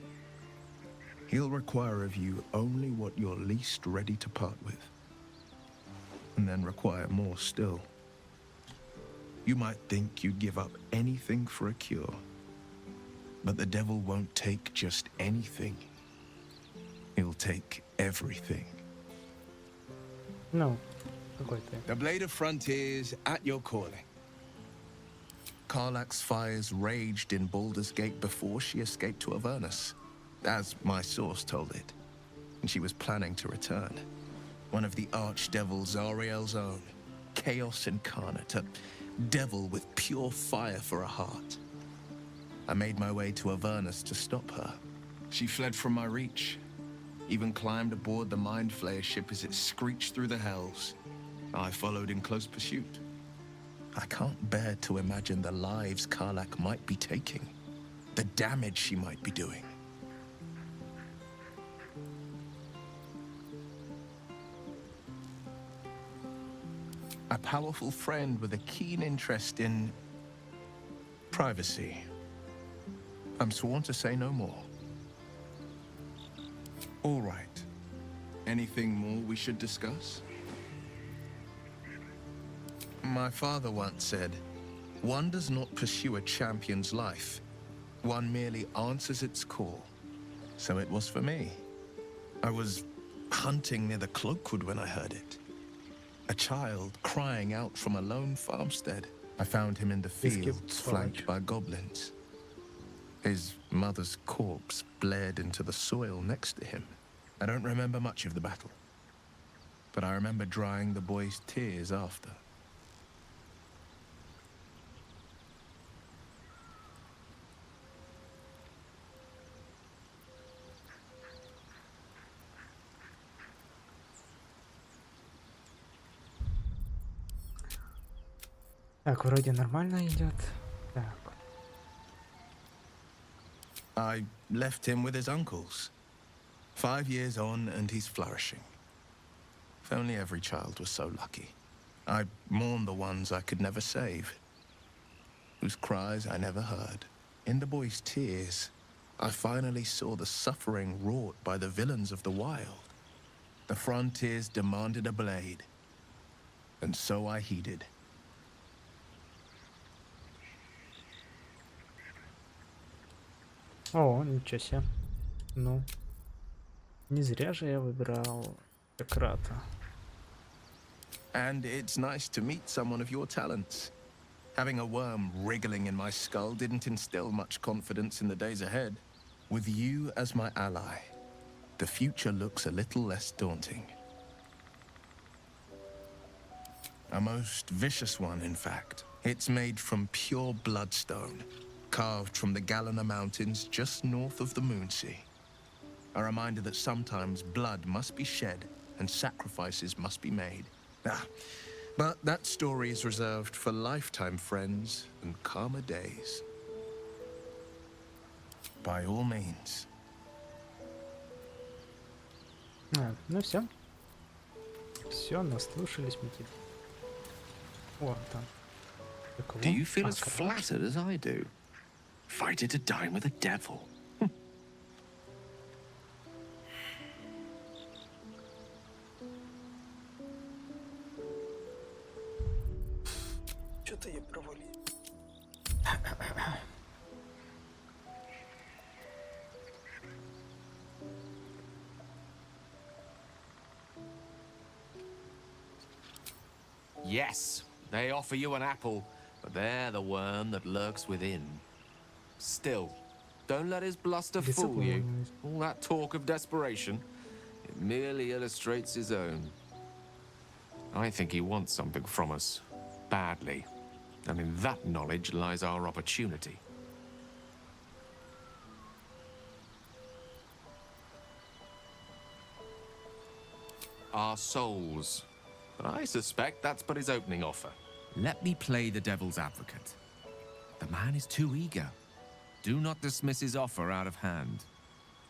He'll require of you only what you're least ready to part with. And then require more still. You might think you'd give up anything for a cure. But the devil won't take just anything. He'll take everything. No. Какой ты? The blade of frontiers at your calling. Karlach's fires raged in Baldur's Gate before she escaped to Avernus, as my source told it. And she was planning to return. One of the archdevils Ariel's own. Chaos incarnate, a devil with pure fire for a heart. I made my way to Avernus to stop her. She fled from my reach, even climbed aboard the Mind Flayer ship as it screeched through the hells. I followed in close pursuit. I can't bear to imagine the lives Karlach might be taking, the damage she might be doing. A powerful friend with a keen interest in privacy. I'm sworn to say no more. All right. Anything more we should discuss? My father once said, one does not pursue a champion's life. One merely answers its call. So it was for me. I was hunting near the Cloakwood when I heard it. A child crying out from a lone farmstead. I found him in the fields, flanked by goblins. His mother's corpse bled into the soil next to him. I don't remember much of the battle, but I remember drying the boy's tears after. Так, вроде нормально идет. Так. I left him with his uncles. 5 years on, and he's flourishing. If only every child was so lucky. I mourn the ones I could never save, whose cries I never heard. In the boy's tears, I finally saw the suffering wrought by the villains of the wild. The frontiers demanded a blade, and so I heeded. О, ничего себе. Ну. Не зря же я выбирал Сократа. And it's nice to meet someone of your talents. Having a worm wriggling in my skull didn't instill much confidence in the days ahead. With you as my ally, the future looks a little less daunting. A most vicious one, in fact. It's made from pure bloodstone, carved from the Galena Mountains just north of the Moonsea. A reminder that sometimes blood must be shed and sacrifices must be made. But that story is reserved for lifetime friends and calmer days. By all means. Ну все. Все, наслушались мы теперь. О, там. Do you feel as flattered as I do? Fighting to dine with a devil. Что-то я провалил. Yes, they offer you an apple, but they're the worm that lurks within. Still, don't let his bluster fool you. All that talk of desperation, it merely illustrates his own. I think he wants something from us, badly. And in that knowledge lies our opportunity. our souls. But I suspect that's but his opening offer. Let me play the devil's advocate. The man is too eager. Do not dismiss his offer out of hand.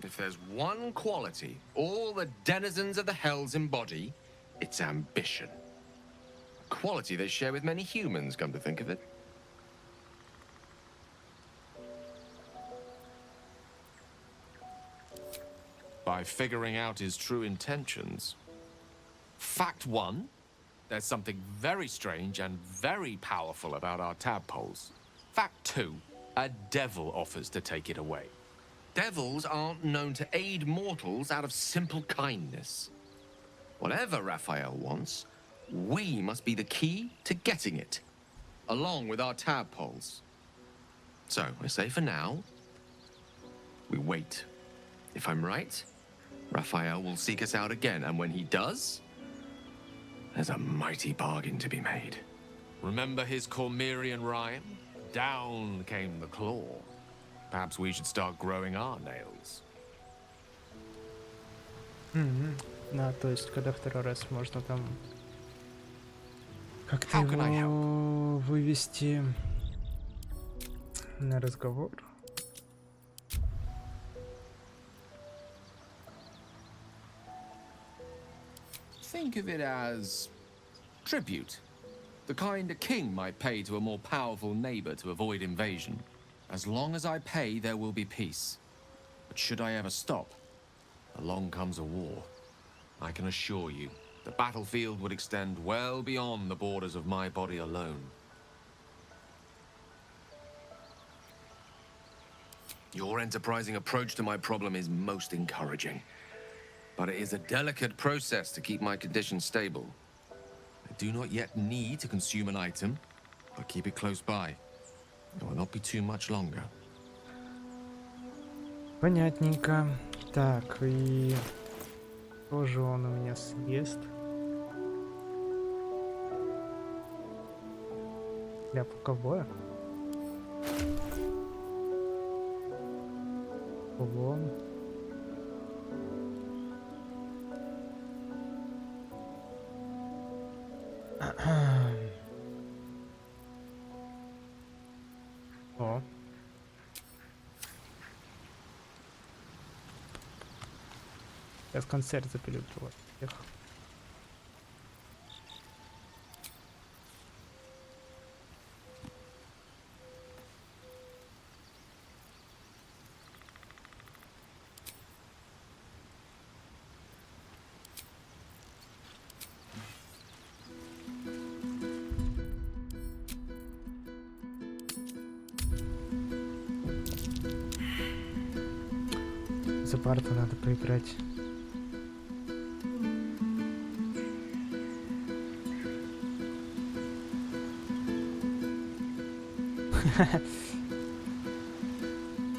If there's one quality all the denizens of the hells embody, it's ambition. A quality they share with many humans, come to think of it. By figuring out his true intentions. Fact 1, there's something very strange and very powerful about our tadpoles. Fact 2, a devil offers to take it away. Devils aren't known to aid mortals out of simple kindness. Whatever Raphael wants, we must be the key to getting it, along with our tadpoles. So, I say for now, we wait. If I'm right, Raphael will seek us out again, and when he does, there's a mighty bargain to be made. Remember his Cormyrean rhyme? Down came the claw. Perhaps we should start growing our nails. Да, то есть, когда второй раз можно там как-то его вывести на разговор. Think of it as tribute. The kind a king might pay to a more powerful neighbor to avoid invasion. As long as I pay, there will be peace. But should I ever stop, along comes a war. I can assure you, the battlefield would extend well beyond the borders of my body alone. Your enterprising approach to my problem is most encouraging. But it is a delicate process to keep my condition stable. I do not yet need to consume an item, but keep it close by. It will not be too much longer. Понятненько. Так, и тоже он у меня съест. Ляпу ковбоя. Кулон. О. Сейчас концерт запилю для всех. За парту надо поиграть.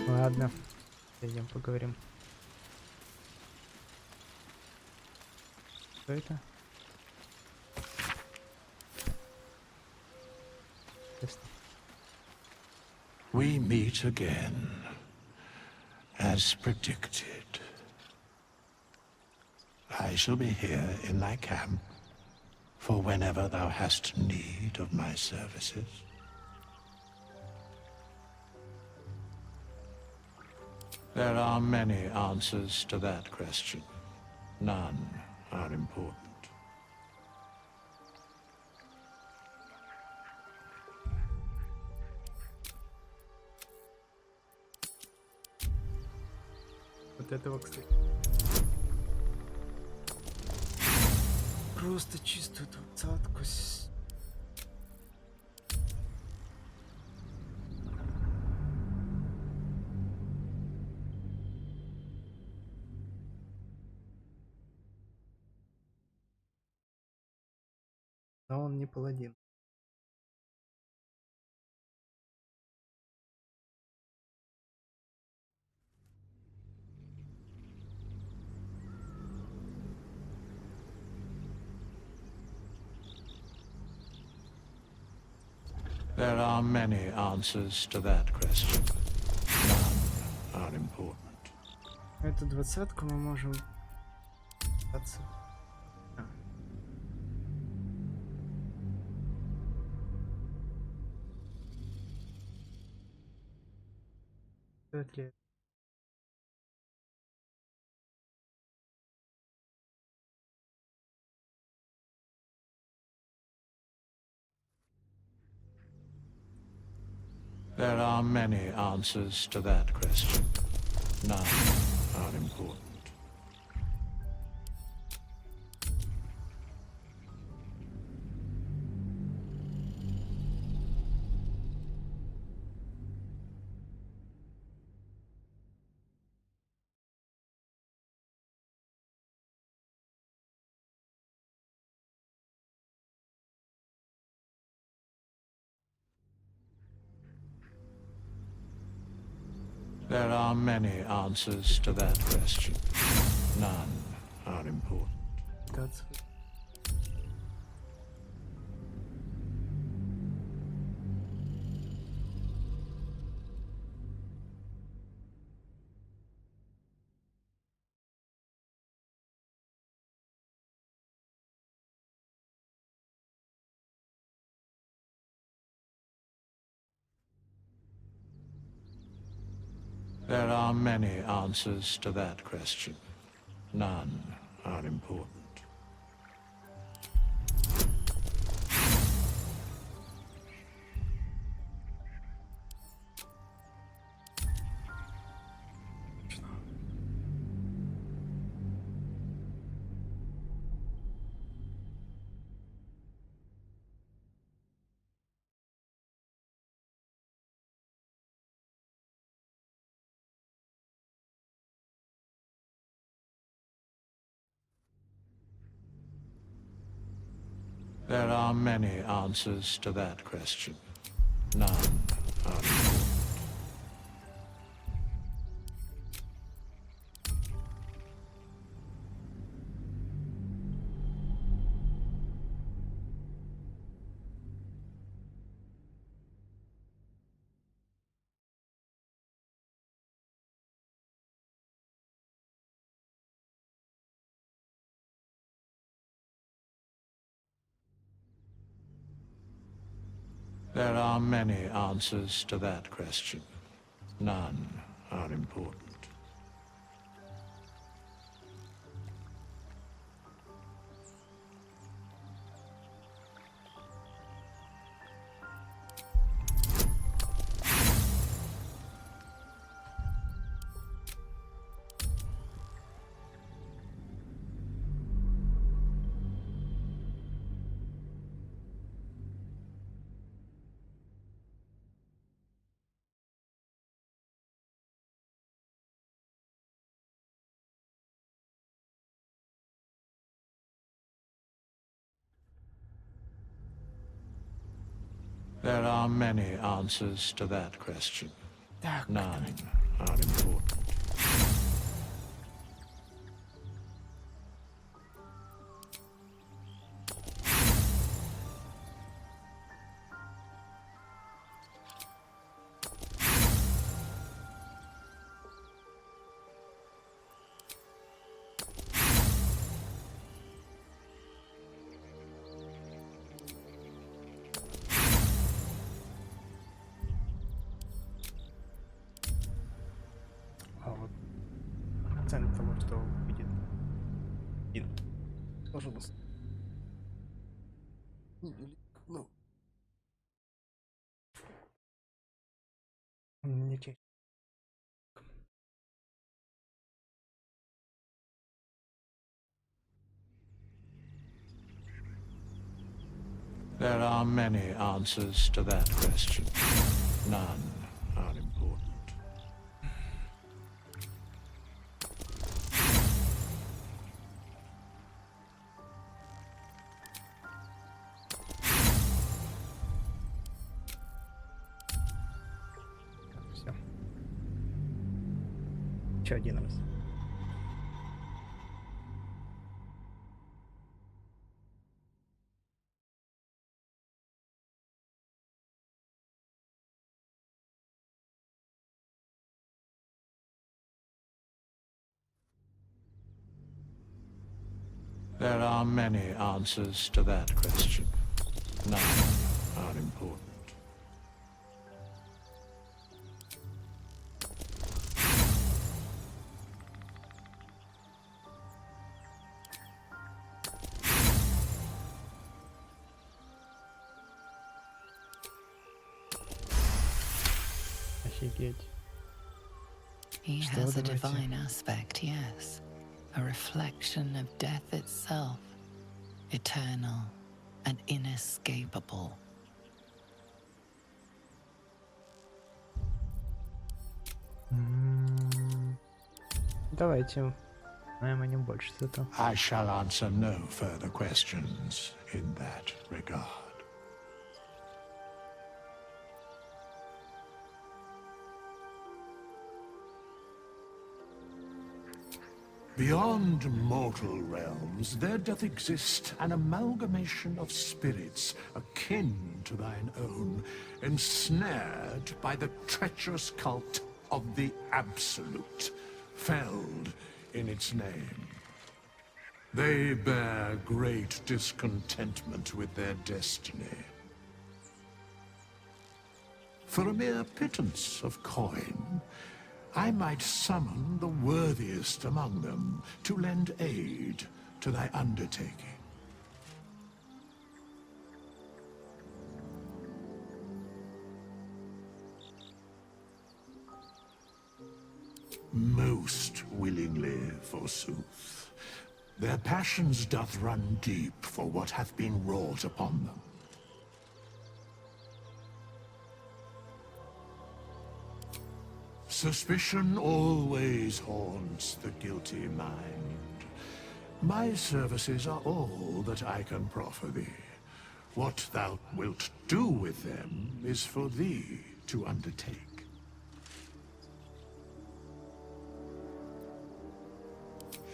Ладно, пойдем поговорим. Что это? We meet again, as predicted. I shall be here in thy camp for whenever thou hast need of my services. There are many answers to that question. None are important. Вот этого, кстати. Просто чистую двадцатку. Но он не паладин. There are many answers to that question. None are important. Эту двадцатку мы можем отдаться. А. Стоит ли? There are many answers to that question. None are important. There are many answers to that question. None are important. That's... There are many answers to that question. None are important. There are many answers to that question. None are important. There are many answers to that question. None are important. There are many answers to that question. None are important. А вот процент того, что будет. Пожалуйста. Ну. Не честь. There are many answers to that question. None are important. Все. Еще один раз. There are many answers to that question. None are important. Офигеть. He Что, has a давайте? divine aspect, yes. A reflection of death itself. Eternal and inescapable. Давайте. Знаем о нем больше зато. I shall answer no further questions in that regard. Beyond mortal realms, there doth exist an amalgamation of spirits akin to thine own, ensnared by the treacherous cult of the Absolute, felled in its name. They bear great discontentment with their destiny. For a mere pittance of coin, I might summon the worthiest among them to lend aid to thy undertaking. Most willingly, forsooth. Their passions doth run deep for what hath been wrought upon them. Suspicion always haunts the guilty mind. My services are all that I can proffer thee. What thou wilt do with them is for thee to undertake.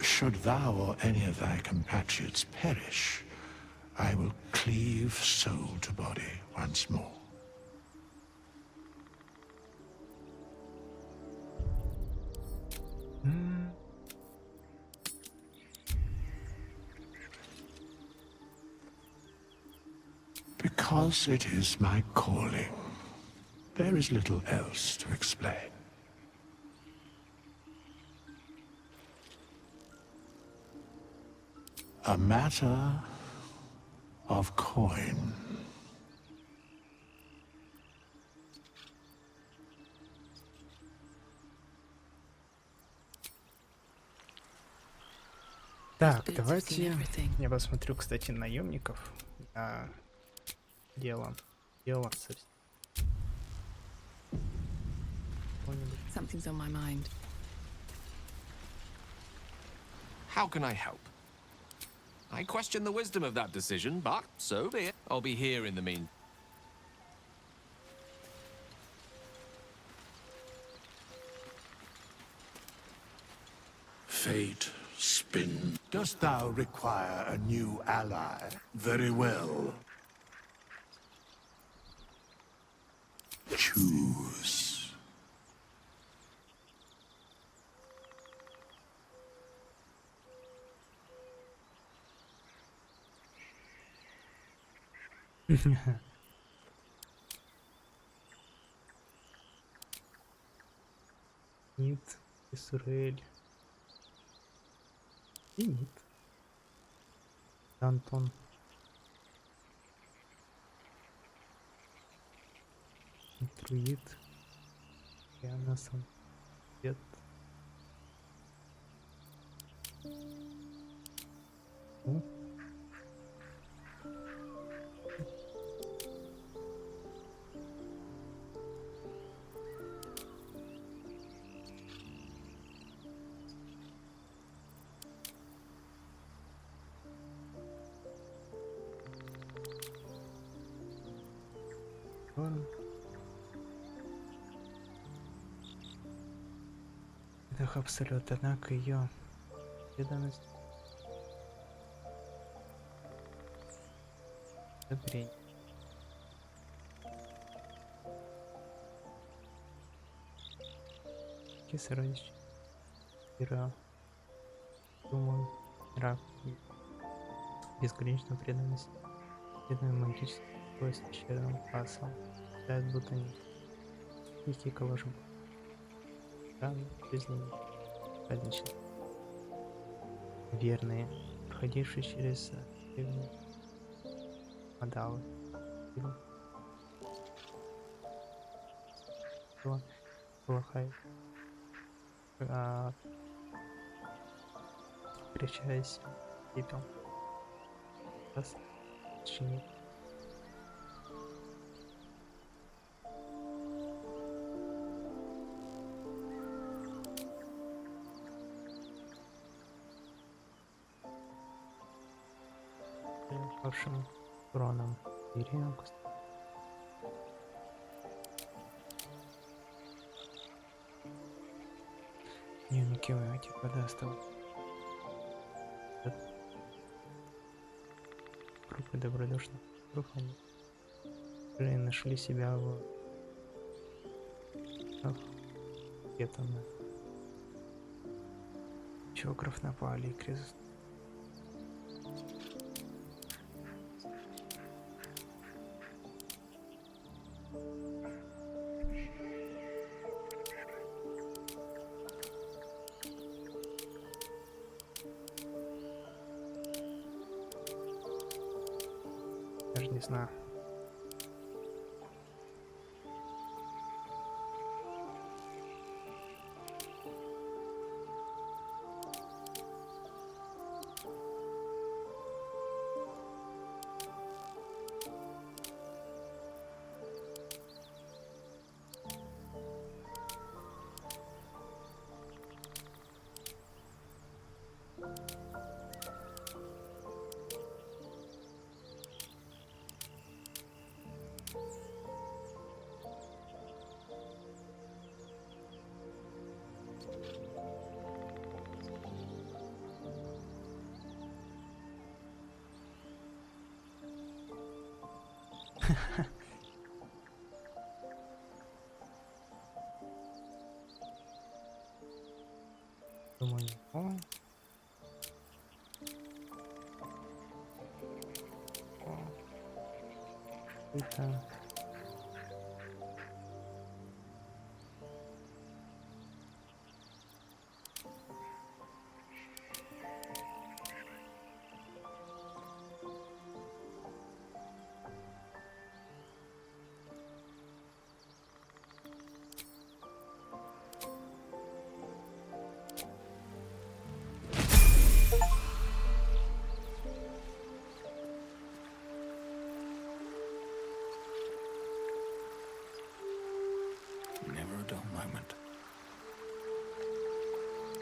Should thou or any of thy compatriots perish, I will cleave soul to body once more. Because it is my calling, there is little else to explain. A matter of coin. Так, давайте я посмотрю, кстати, наемников. Дело совсем. Something's on my mind. How can I help? I question the wisdom of that decision, but so be it. I'll be here in the meantime. Fate, spin. Dost thou require a new ally? Very well. Choose. Нит, Исраэль. И Нит. Антон. Друид. Я на самом деле. Это абсолют, однако ее преданность одобрение. Сородич, Ира, думаю, раб, безграничную преданность, преданную магическую скорость щедрым пасом, считают, будто не тихий калаш был. Жизни жадничать. Верные, проходившие через древние модалы. плохая. Встречаясь, пепел. Раз, чинить. Вашим уроном Серия. Дневники вы типа достал. Группы добродушных выходит. Блин, нашли себя в где-то на чокров напали и кризис. Даже не знаю. Думаю, это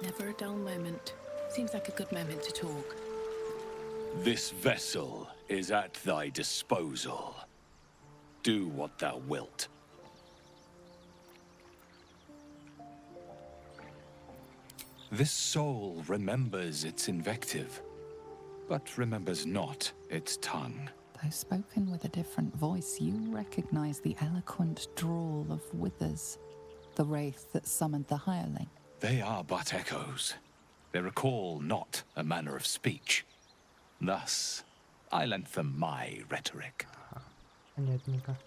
Never a dull moment. Seems like a good moment to talk. This vessel is at thy disposal. Do what thou wilt. This soul remembers its invective, but remembers not its tongue. Though spoken with a different voice, you recognize the eloquent drawl of Withers, the wraith that summoned the hireling. They are but echoes. They recall not a manner of speech. Thus, I lent them my rhetoric. Понятненько.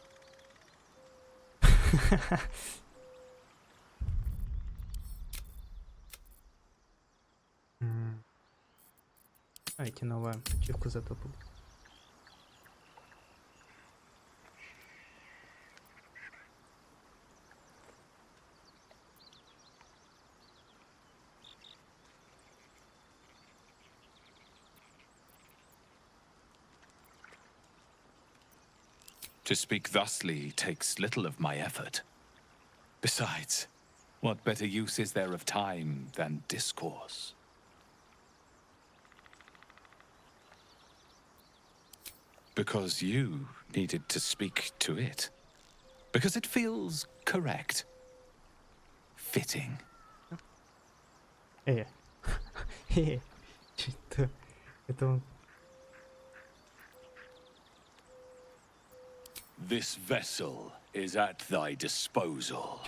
Давайте новую ачивку зато будет. To speak thusly takes little of my effort. Besides, what better use is there of time than discourse? Because you needed to speak to it. Because it feels correct. Fitting. Что-то... Это он... This vessel is at thy disposal.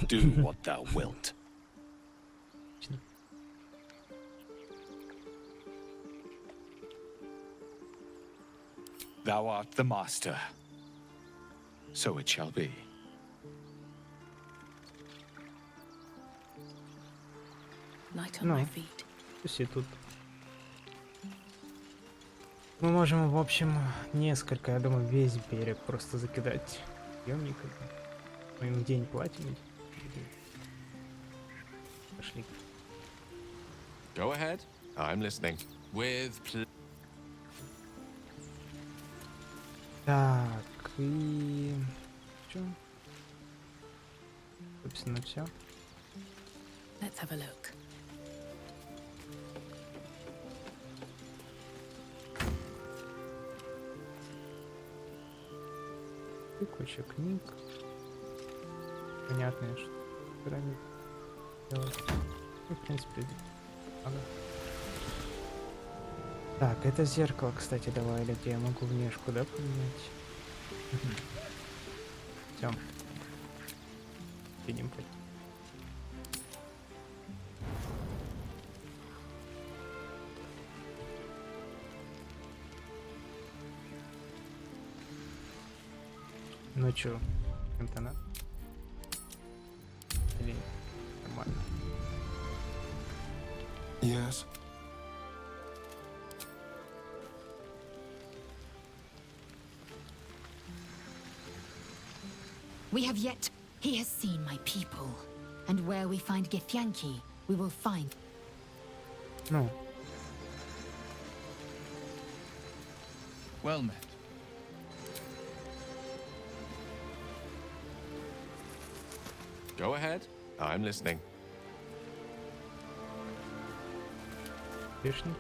Do what thou wilt. Thou art the master. So it shall be. Light on my feet. Все тут. Мы можем, в общем, несколько, я думаю, весь берег просто закидать съемниками. Мы им в день платим. Пошли. Go ahead. I'm listening. With Так, и... Чё? Собственно, все. Let's have a look. И куча книг. Понятно, что они делать. Ну, в принципе, ага. Так, это зеркало, кстати, давали, где я могу внешку, да, поменять? Все. Видим путь. Ну чё, кем-то надо? Или нет? Нормально. Yes. We have yet. He has seen my people. And where we find Githyanki, we will find. No. Well met. Go ahead. I'm listening. Пешник.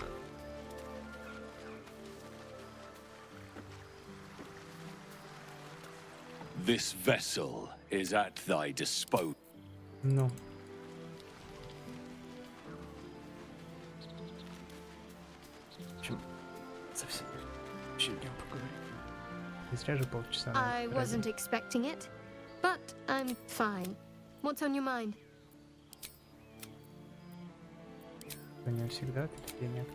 This vessel is at thy disposal. Ну. Чем совсем днем поговорим. Не зря же полчаса. I wasn't expecting it, but I'm fine. What's on your mind? У меня всегда таких денег.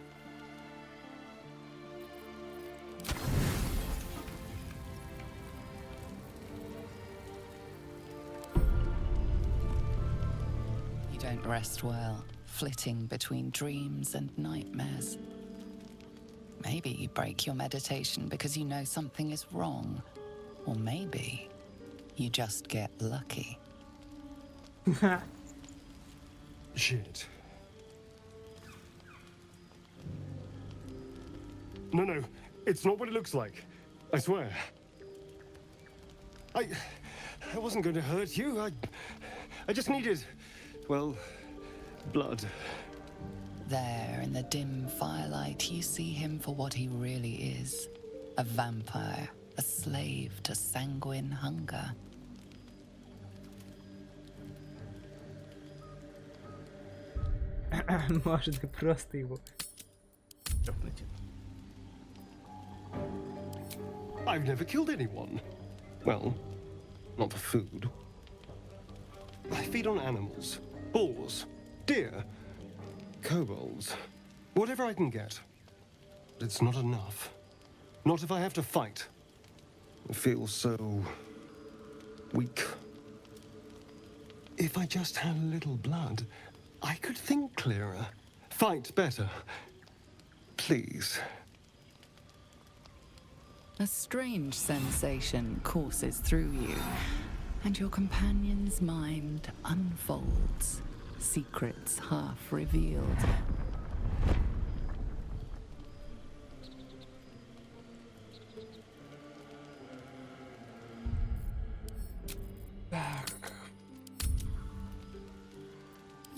You don't rest well, flitting between dreams and nightmares. Maybe you break your meditation because you know something is wrong. Or maybe you just get lucky. Shit. No, it's not what it looks like. I swear. I wasn't going to hurt you. I just needed, well, blood. There, in the dim firelight, you see him for what he really is. A vampire, a slave to sanguine hunger. Можно просто его чокнуть. I've never killed anyone. Well, not for food. I feed on animals, boars, deer, kobolds, whatever I can get. But it's not enough. Not if I have to fight. I feel so weak. If I just had a little blood, I could think clearer, fight better. Please. A strange sensation courses through you, and your companion's mind unfolds, secrets half revealed.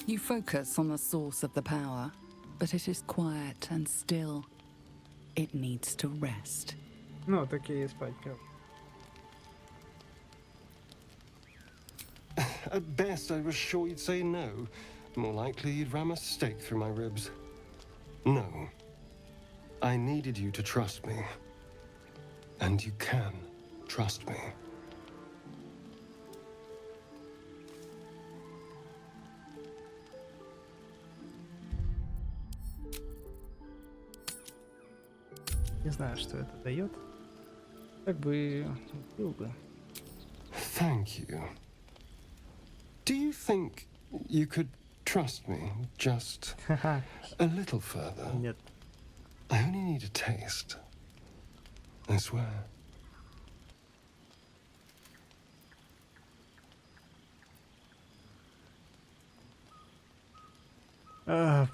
You focus on the source of the power, but it is quiet and still. It needs to rest. Ну, такие спать. At best, I was sure you'd say no. More likely, you'd ram a stake through my ribs. No. I needed you to trust me. And you can trust me. Не знаю, что это дает. Как бы убил бы. Thank you. Do you think you could trust me just a little further? Нет. I only need a taste. I swear. No.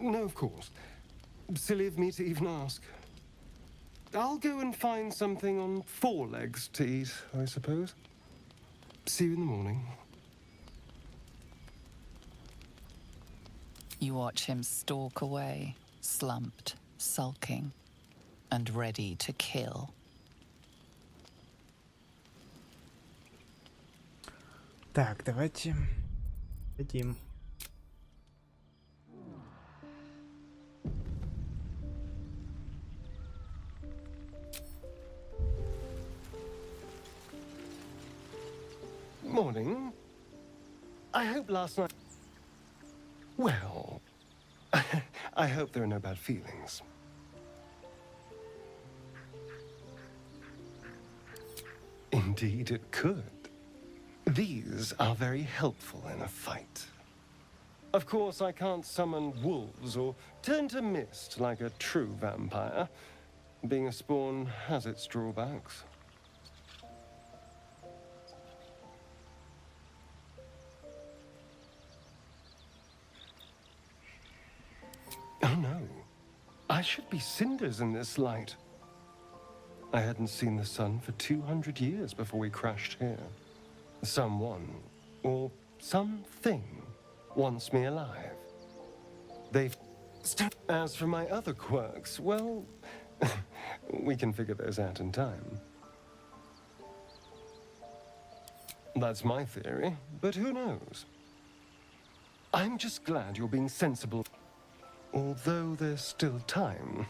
No, of course. Silly of me to even ask. I'll go and find something on 4 legs to eat, I suppose. See you in the morning. You watch him stalk away, slumped, sulking, and ready to kill. Так, давайте дадим. Morning. I hope last night... Well, I hope there are no bad feelings. Indeed it could. These are very helpful in a fight. Of course, I can't summon wolves or turn to mist like a true vampire. Being a spawn has its drawbacks. Oh no. I should be cinders in this light. I hadn't seen the sun for 200 years before we crashed here. Someone, or something, wants me alive. They've... As for my other quirks, well, we can figure those out in time. That's my theory, but who knows? I'm just glad you're being sensible, although there's still time.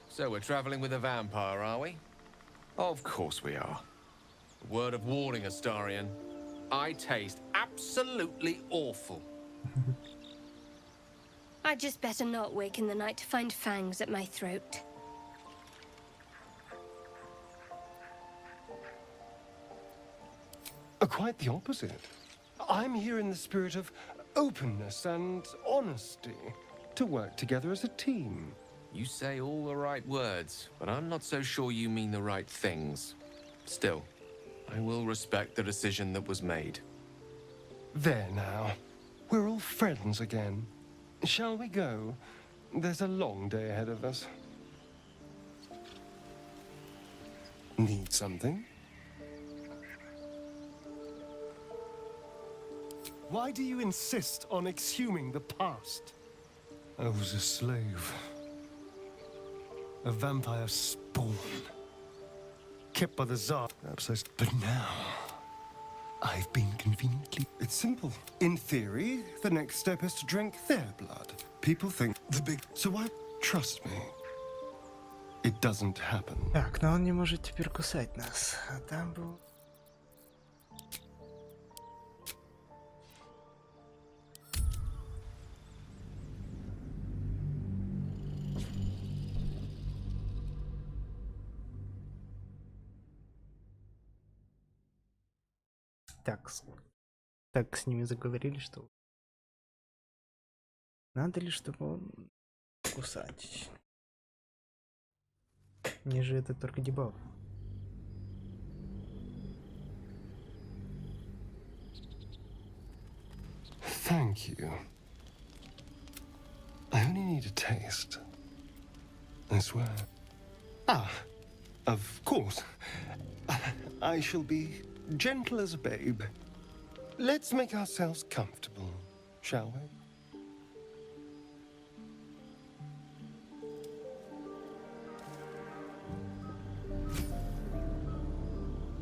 So we're traveling with a vampire, are we? Of course we are. A word of warning, Astarion. I taste absolutely awful. I'd just better not wake in the night to find fangs at my throat. Quite the opposite. I'm here in the spirit of openness and honesty to work together as a team. You say all the right words, but I'm not so sure you mean the right things. Still, I will respect the decision that was made. There now. We're all friends again. Shall we go? There's a long day ahead of us. Need something? Why do you insist on exhuming the past? I was a slave. A vampire spawn. Kept by the Tsar. But now, I've been conveniently... It's simple. In theory, the next step is to drink their blood. People think the big... So why... Trust me. It doesn't happen. Так, но он не может теперь кусать нас. А там был... Так с ними заговорили, что надо ли, чтобы он кусать? Мне же это только дебаф. Thank you. I only need a taste. I swear. Ah, of course. I shall be gentle as a babe. Let's make ourselves comfortable, shall we?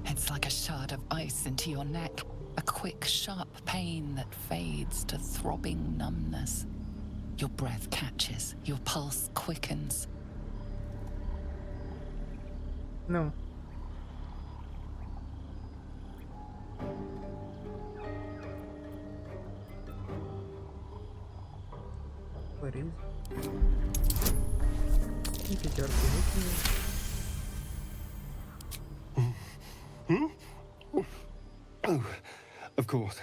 It's like a shard of ice into your neck, a quick, sharp pain that fades to throbbing numbness. Your breath catches, your pulse quickens. No. What is? И пятерку выкинем. Oh, of course.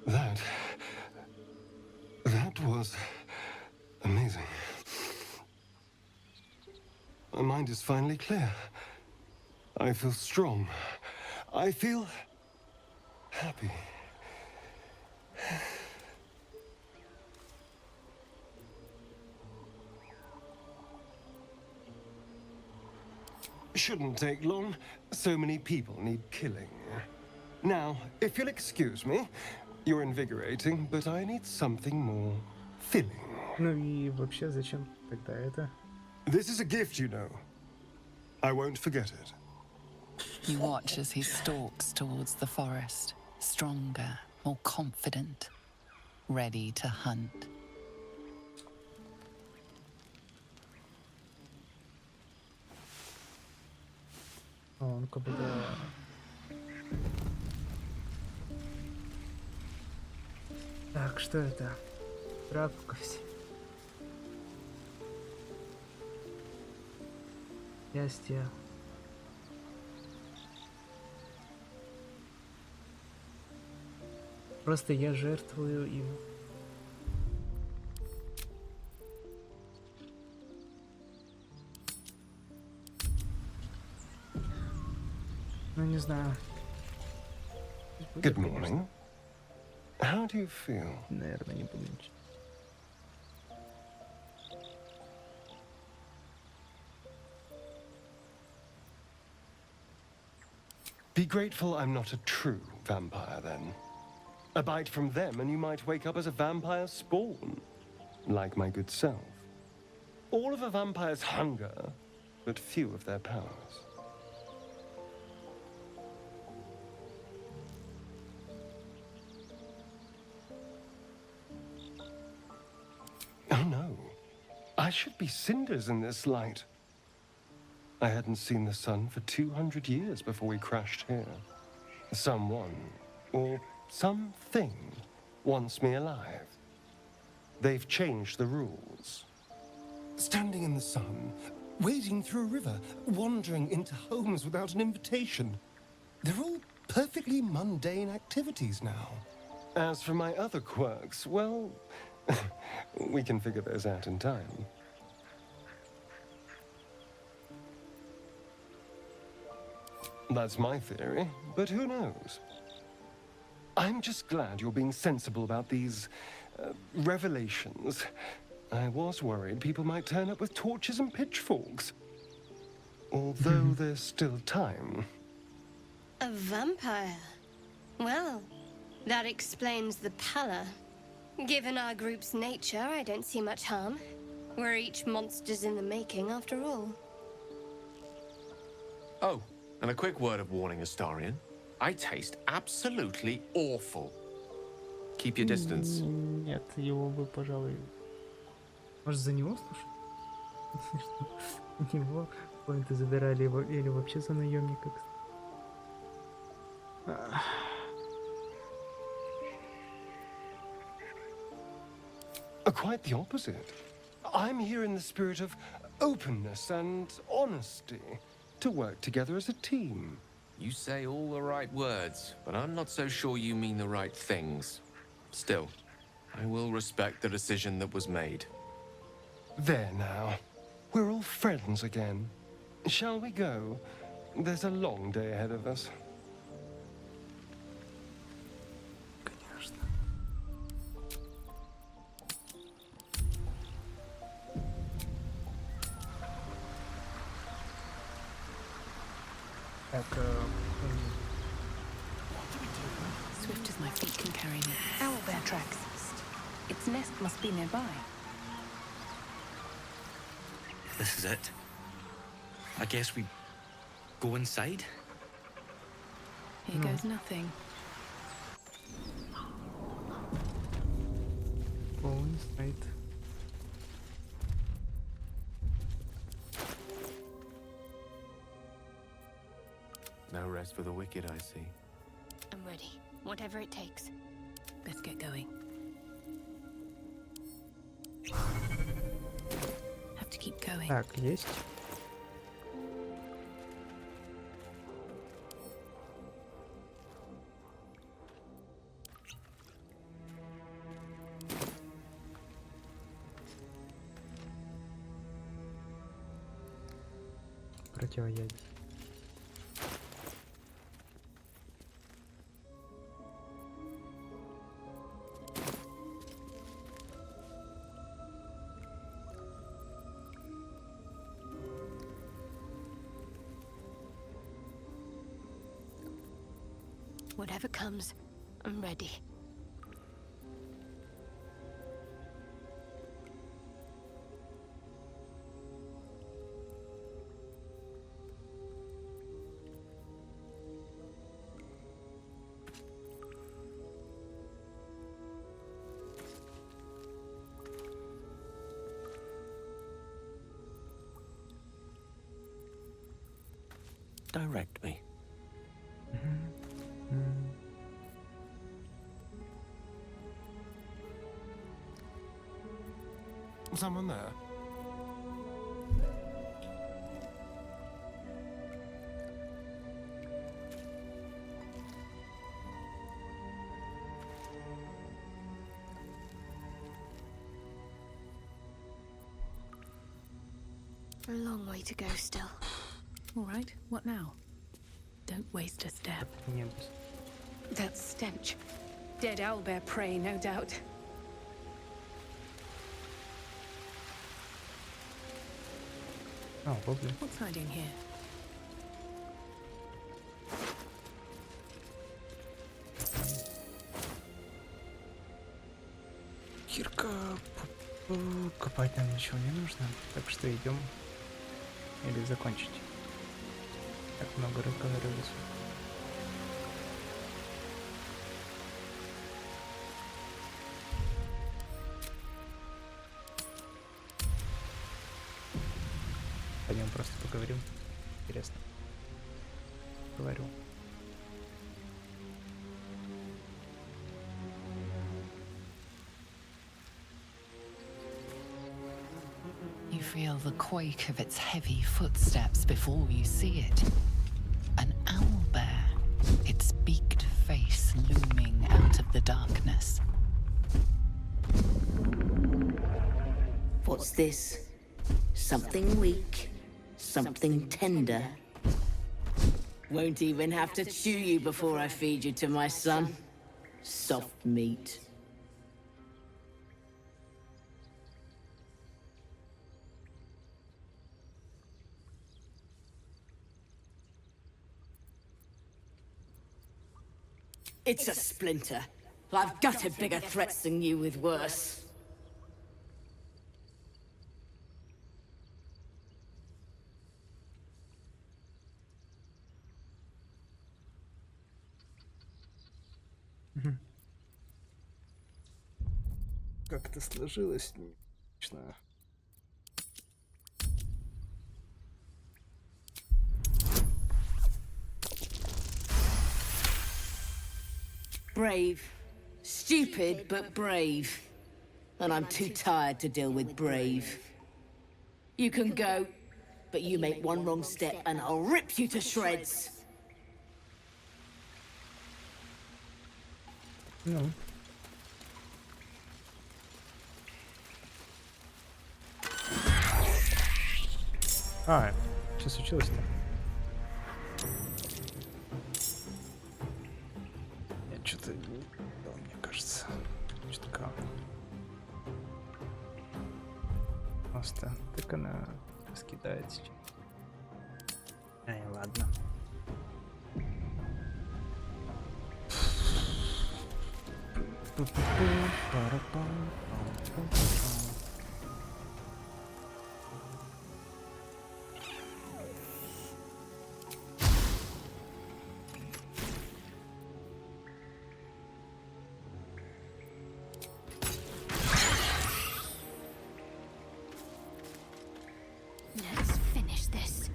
That was amazing. My mind is finally clear. I feel strong. I feel happy. Shouldn't take long. So many people need killing. Now, if you'll excuse me, you're invigorating, but I need something more filling. Ну и вообще зачем тогда это? This is a gift, you know. I won't forget it. You watch as he stalks towards the forest, stronger, more confident, ready to hunt. Он как будто... Так, что это? Практикуйся. Счастье. Просто я жертвую им. Ну, не знаю. Good morning. How do you feel? Наверное, не буду ничего. Be grateful I'm not a true vampire, then. A bite from them and you might wake up as a vampire spawn, like my good self. All of a vampire's hunger, but few of their powers. Oh no, I should be cinders in this light. I hadn't seen the sun for 200 years before we crashed here. Someone, or something, wants me alive. They've changed the rules. Standing in the sun, wading through a river, wandering into homes without an invitation. They're all perfectly mundane activities now. As for my other quirks, well, we can figure those out in time. That's my theory, but who knows? I'm just glad you're being sensible about these revelations. I was worried people might turn up with torches and pitchforks. Although there's still time. A vampire? Well, that explains the pallor. Given our group's nature, I don't see much harm. We're each monsters in the making, after all. Oh, and a quick word of warning, Astarion. I taste absolutely awful. Keep your distance. Нет, его бы, пожалуй... Может, за него слушать? У него поинты забирали его, или вообще за наемника. Quite the opposite. I'm here in the spirit of openness and honesty, to work together as a team. You say all the right words, but I'm not so sure you mean the right things. Still, I will respect the decision that was made. There now. We're all friends again. Shall we go? There's a long day ahead of us. Swift as my feet can carry me. Owlbear tracks. Its nest must be nearby. This is it. I guess we go inside? Here goes nothing. Go inside. No rest for the wicked, I see. I'm ready. Whatever it takes. Let's get going. Have to keep going. Так, есть. противоядие. Whatever comes, I'm ready. Direct me. Someone there? A long way to go still. All right, what now? Don't waste a step. That stench. Dead owlbear prey, no doubt. Oh, lovely. What's hiding here? Кирка, копать нам ничего не нужно, так что идем или закончить. Так много разговаривались. Пойдем просто поговорим. Интересно. Говорю. You feel the quake of its heavy footsteps before you see it. An owlbear, its beaked face looming out of the darkness. What's this? Something weak, something tender. Won't even have to chew you before I feed you to my son. Soft meat. It's a splinter. I've gutted bigger threats than you with worse. Как это сложилось? Лично. Brave. Stupid, but brave. And I'm too tired to deal with brave. You can go, but you make one wrong step and I'll rip you to shreds. Ну. А, что случилось-то? Я что-то не понял, мне кажется. Что такое? Просто так она раскидает сейчас. Ай, ладно. Let's finish this.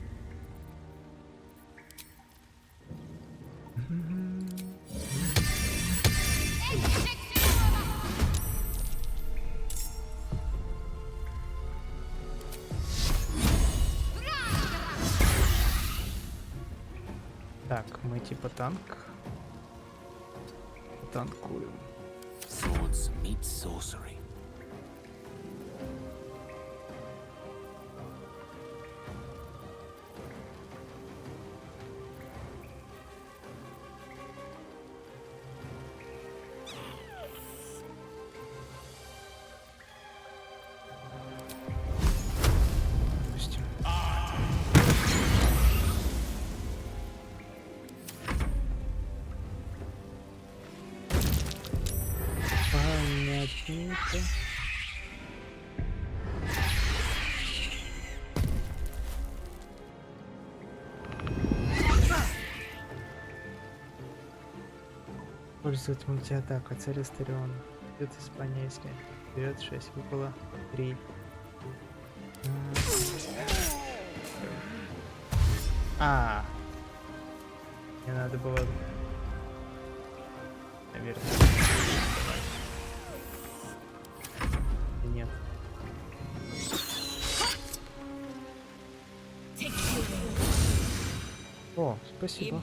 Так, мы типа танк. Танкуем. Swords meet sorcery. Использовать мультиатака. Цель Астерион. Идет Испания, если вперед 6, выпало 3. Мне надо было, наверное. Нет. О, спасибо.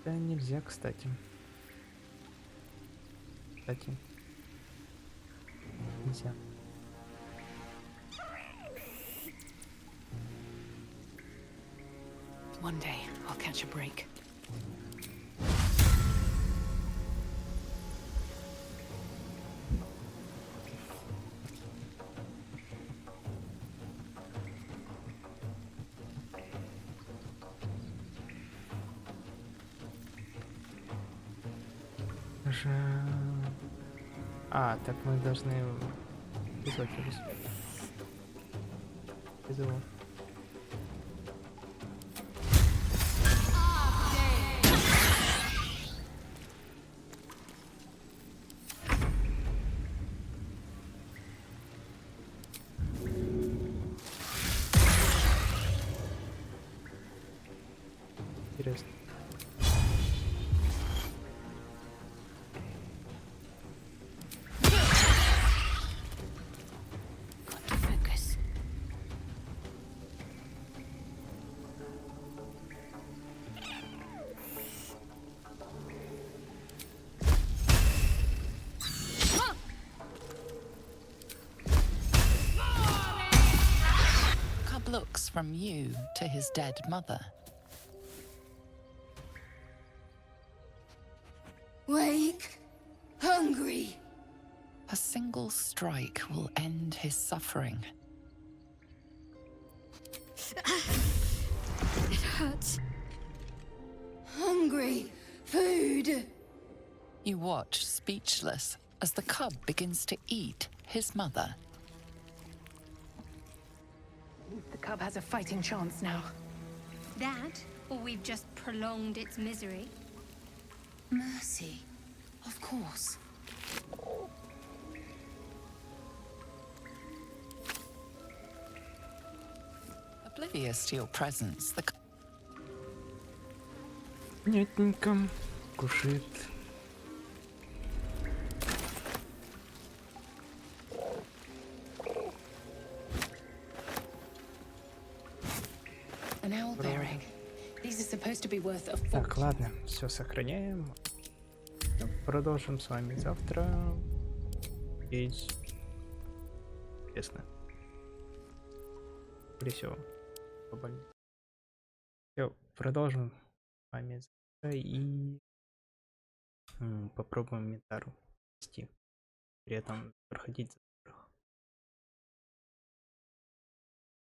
Да нельзя, кстати. Нельзя. One day, I'll catch a break. Так мы должны вызвать его. Интересно. Looks from you to his dead mother. Wake, hungry. A single strike will end his suffering. It hurts. Hungry. Food. You watch speechless as the cub begins to eat his mother. The cub has a fighting chance now. That, or we've just prolonged its misery. Mercy. Of course. Oblivious to your presence, the Понятненько. Кушает. An owl bearing. These are supposed to be worth a fortune. Так, ладно, все сохраняем. Продолжим с вами завтра. Есть. Интересно. Все. Все, продолжим с вами завтра и попробуем метару вести. При этом проходить